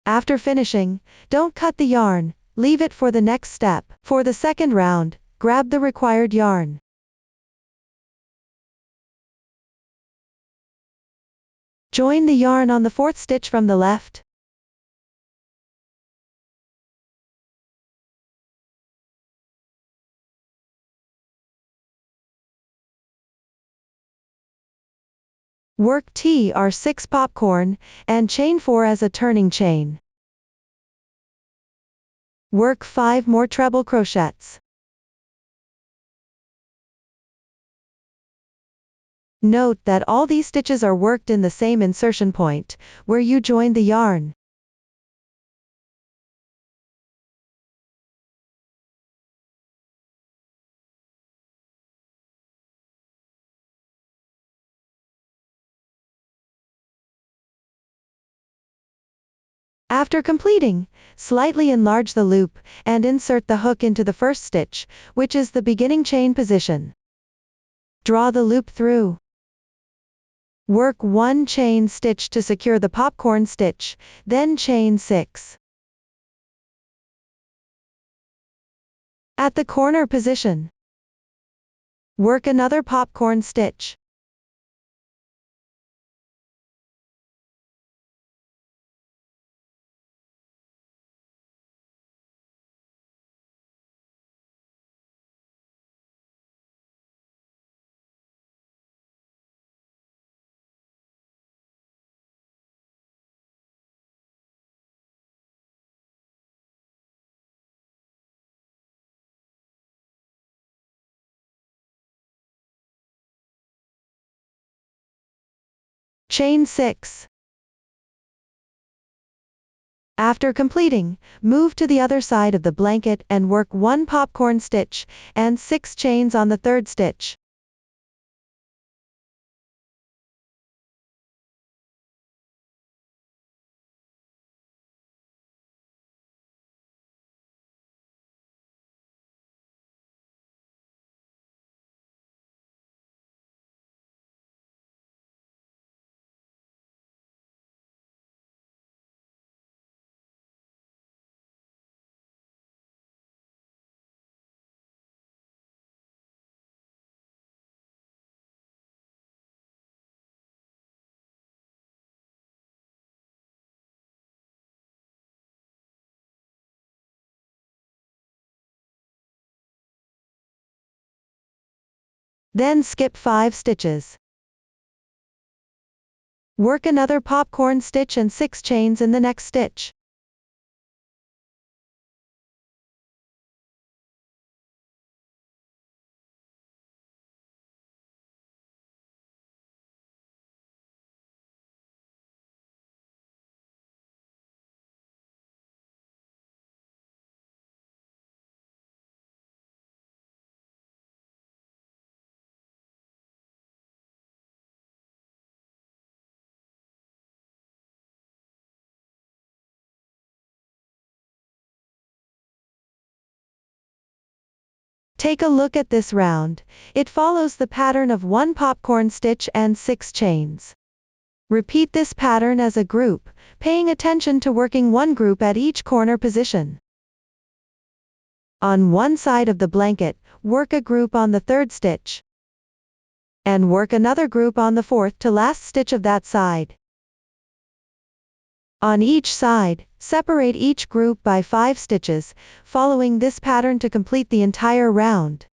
After finishing, don't cut the yarn, leave it for the next step. For the second round, grab the required yarn. Join the yarn on the 4th stitch from the left. Work TR6 popcorn, and chain 4 as a turning chain. Work 5 more treble crochets. Note that all these stitches are worked in the same insertion point, where you join the yarn. After completing, slightly enlarge the loop, and insert the hook into the first stitch, which is the beginning chain position. Draw the loop through. Work 1 chain stitch to secure the popcorn stitch, then chain 6. At the corner position, work another popcorn stitch. Chain 6. After completing, move to the other side of the blanket and work 1 popcorn stitch, and 6 chains on the 3rd stitch. Then skip 5 stitches. Work another popcorn stitch and 6 chains in the next stitch. Take a look at this round. It follows the pattern of 1 popcorn stitch and 6 chains. Repeat this pattern as a group, paying attention to working one group at each corner position. On one side of the blanket, work a group on the 3rd stitch, and work another group on the 4th to last stitch of that side. On each side, separate each group by 5 stitches, following this pattern to complete the entire round.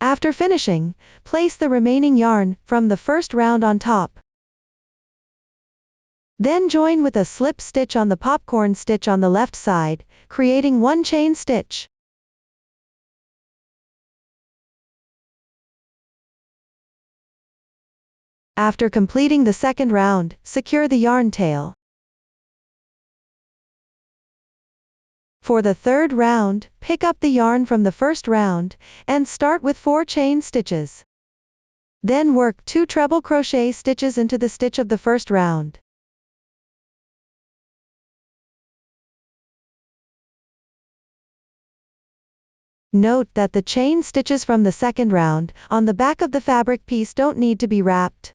After finishing, place the remaining yarn from the first round on top. Then join with a slip stitch on the popcorn stitch on the left side, creating one chain stitch. After completing the second round, secure the yarn tail. For the third round, pick up the yarn from the first round, and start with 4 chain stitches. Then work 2 treble crochet stitches into the stitch of the first round. Note that the chain stitches from the second round, on the back of the fabric piece don't need to be wrapped.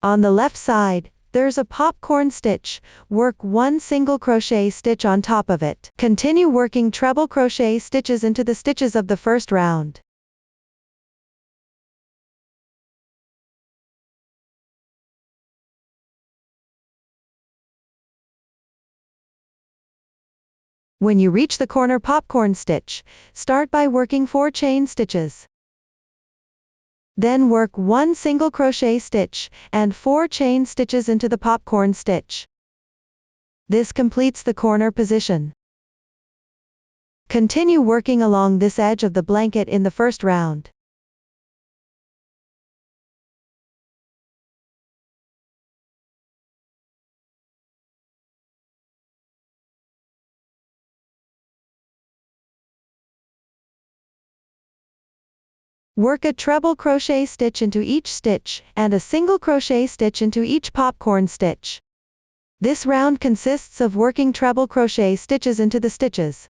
On the left side, there's a popcorn stitch, work 1 single crochet stitch on top of it. Continue working treble crochet stitches into the stitches of the first round. When you reach the corner popcorn stitch, start by working 4 chain stitches. Then work 1 single crochet stitch, and 4 chain stitches into the popcorn stitch. This completes the corner position. Continue working along this edge of the blanket in the first round. Work a treble crochet stitch into each stitch, and a single crochet stitch into each popcorn stitch. This round consists of working treble crochet stitches into the stitches.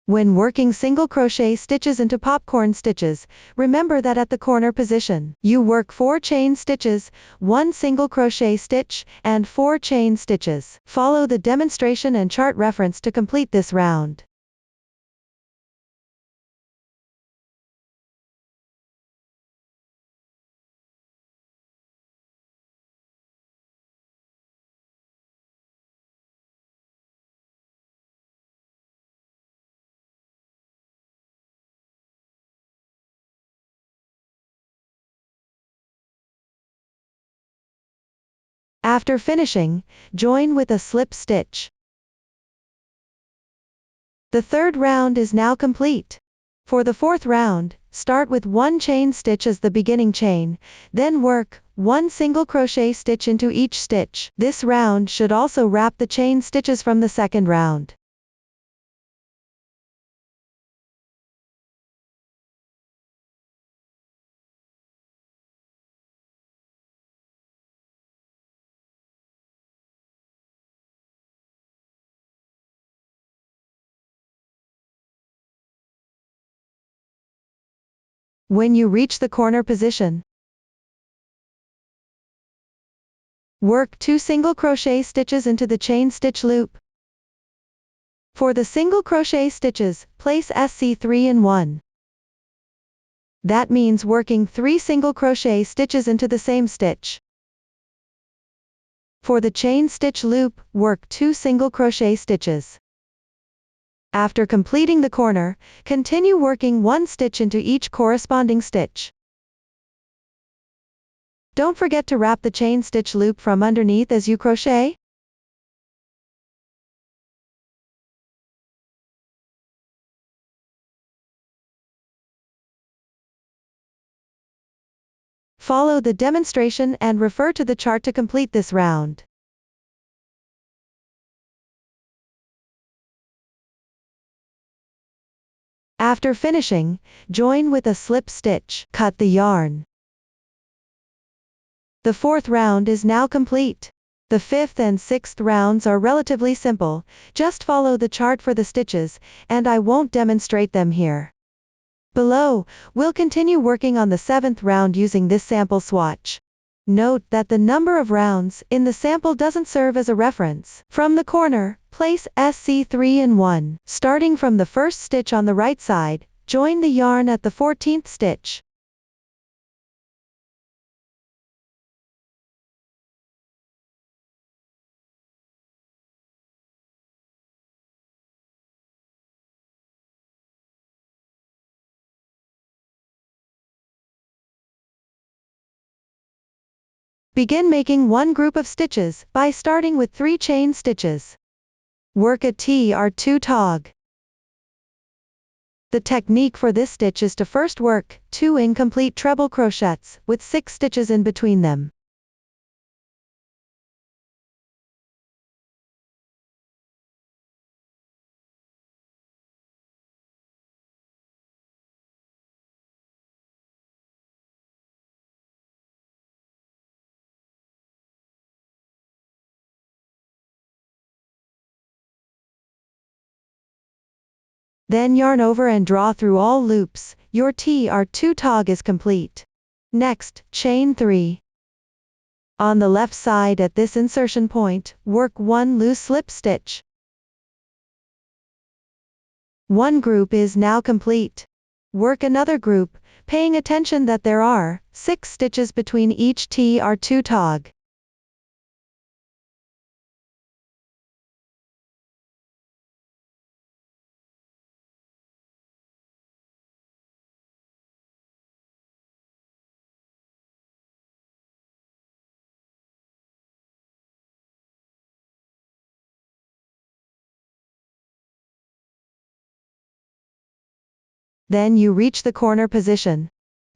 When working single crochet stitches into popcorn stitches, remember that at the corner position, you work 4 chain stitches, 1 single crochet stitch, and 4 chain stitches. Follow the demonstration and chart reference to complete this round. After finishing, join with a slip stitch. The third round is now complete. For the fourth round, start with 1 chain stitch as the beginning chain, then work 1 single crochet stitch into each stitch. This round should also wrap the chain stitches from the second round. When you reach the corner position, work 2 single crochet stitches into the chain stitch loop. For the single crochet stitches, place SC3 in 1. That means working 3 single crochet stitches into the same stitch. For the chain stitch loop, work 2 single crochet stitches. After completing the corner, continue working 1 stitch into each corresponding stitch. Don't forget to wrap the chain stitch loop from underneath as you crochet. Follow the demonstration and refer to the chart to complete this round. After finishing, join with a slip stitch. Cut the yarn. The fourth round is now complete. The fifth and sixth rounds are relatively simple, just follow the chart for the stitches, and I won't demonstrate them here. Below, we'll continue working on the seventh round using this sample swatch. Note that the number of rounds in the sample doesn't serve as a reference. From the corner, place SC3 in 1. Starting from the first stitch on the right side, join the yarn at the 14th stitch. Begin making one group of stitches by starting with 3 chain stitches. Work a TR2 tog. The technique for this stitch is to first work 2 incomplete treble crochets with 6 stitches in between them. Then yarn over and draw through all loops. Your TR2 tog is complete. Next, chain 3. On the left side at this insertion point, work 1 loose slip stitch. One group is now complete. Work another group, paying attention that there are 6 stitches between each TR2 tog. Then you reach the corner position.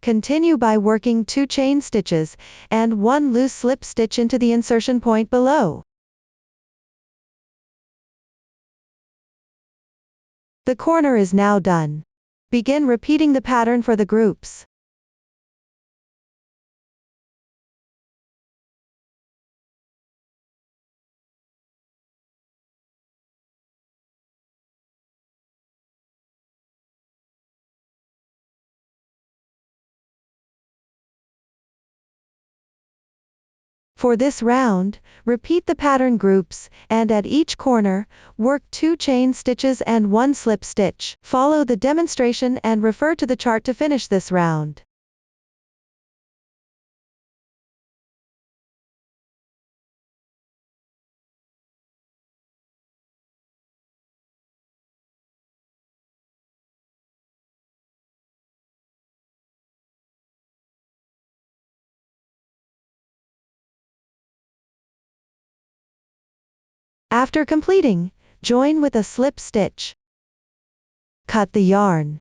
Continue by working 2 chain stitches and 1 loose slip stitch into the insertion point below. The corner is now done. Begin repeating the pattern for the groups. For this round, repeat the pattern groups, and at each corner, work 2 chain stitches and 1 slip stitch. Follow the demonstration and refer to the chart to finish this round. After completing, join with a slip stitch. Cut the yarn.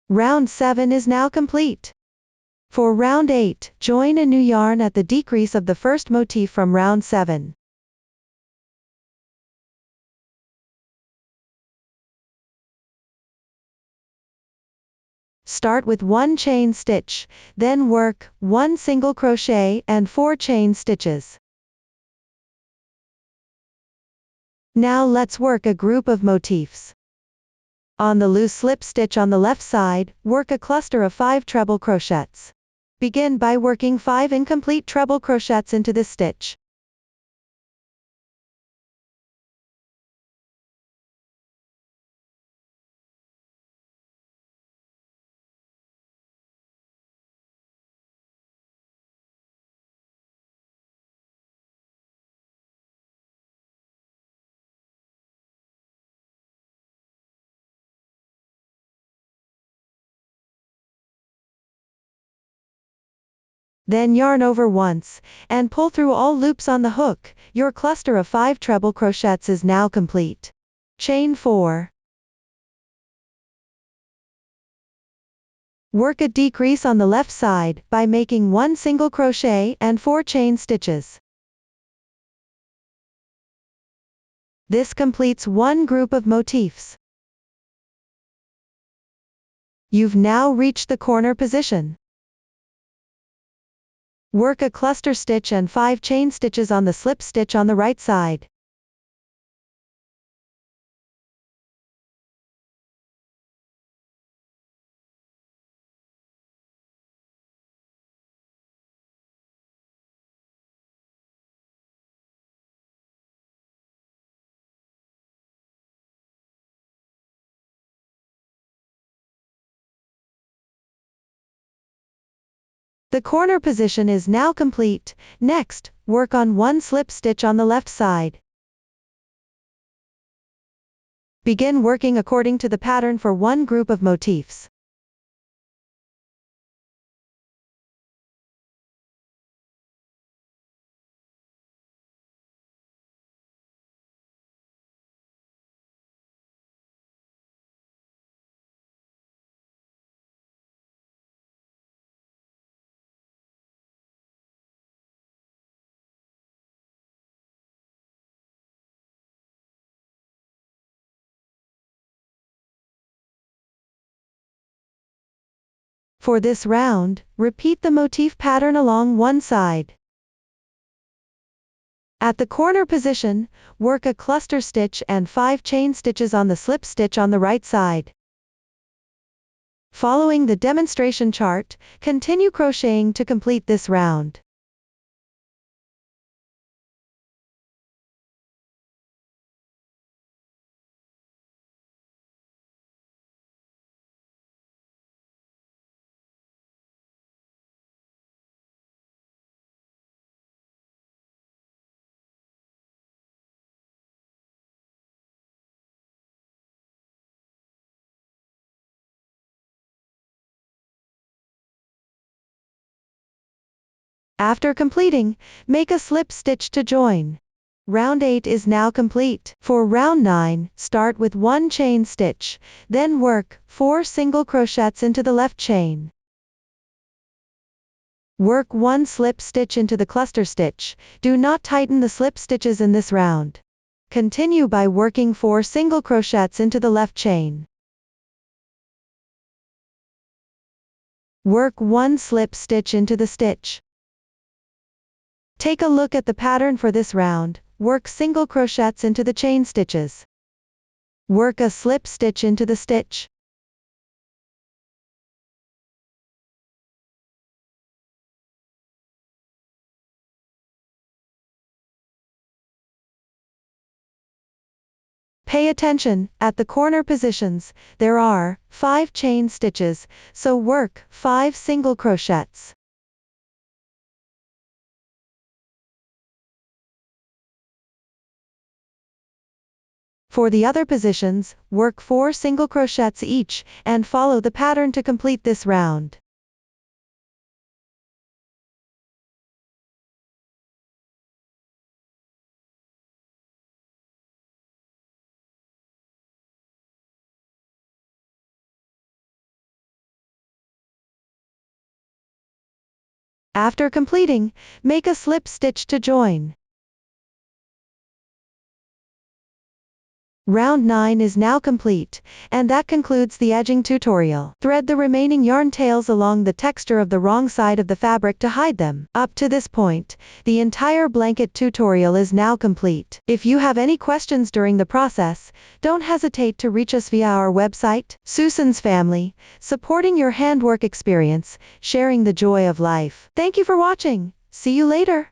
Round 7 is now complete. For round 8, join a new yarn at the decrease of the first motif from round 7. Start with 1 chain stitch, then work 1 single crochet and 4 chain stitches. Now let's work a group of motifs. On the loose slip stitch on the left side, work a cluster of 5 treble crochets. Begin by working 5 incomplete treble crochets into this stitch. Then yarn over once, and pull through all loops on the hook. Your cluster of 5 treble crochets is now complete. Chain 4. Work a decrease on the left side, by making 1 single crochet and 4 chain stitches. This completes one group of motifs. You've now reached the corner position. Work a cluster stitch and 5 chain stitches on the slip stitch on the right side. The corner position is now complete. Next, work on 1 slip stitch on the left side. Begin working according to the pattern for one group of motifs. For this round, repeat the motif pattern along one side. At the corner position, work a cluster stitch and 5 chain stitches on the slip stitch on the right side. Following the demonstration chart, continue crocheting to complete this round. After completing, make a slip stitch to join. Round 8 is now complete. For round 9, start with 1 chain stitch, then work 4 single crochets into the left chain. Work 1 slip stitch into the cluster stitch. Do not tighten the slip stitches in this round. Continue by working 4 single crochets into the left chain. Work 1 slip stitch into the stitch. Take a look at the pattern for this round. Work single crochets into the chain stitches. Work a slip stitch into the stitch. Pay attention, at the corner positions, there are 5 chain stitches, so work 5 single crochets. For the other positions, work 4 single crochets each, and follow the pattern to complete this round. After completing, make a slip stitch to join. Round 9 is now complete, and that concludes the edging tutorial. Thread the remaining yarn tails along the texture of the wrong side of the fabric to hide them. Up to this point, the entire blanket tutorial is now complete. If you have any questions during the process, don't hesitate to reach us via our website. Susan's Family, supporting your handwork experience, sharing the joy of life. Thank you for watching. See you later.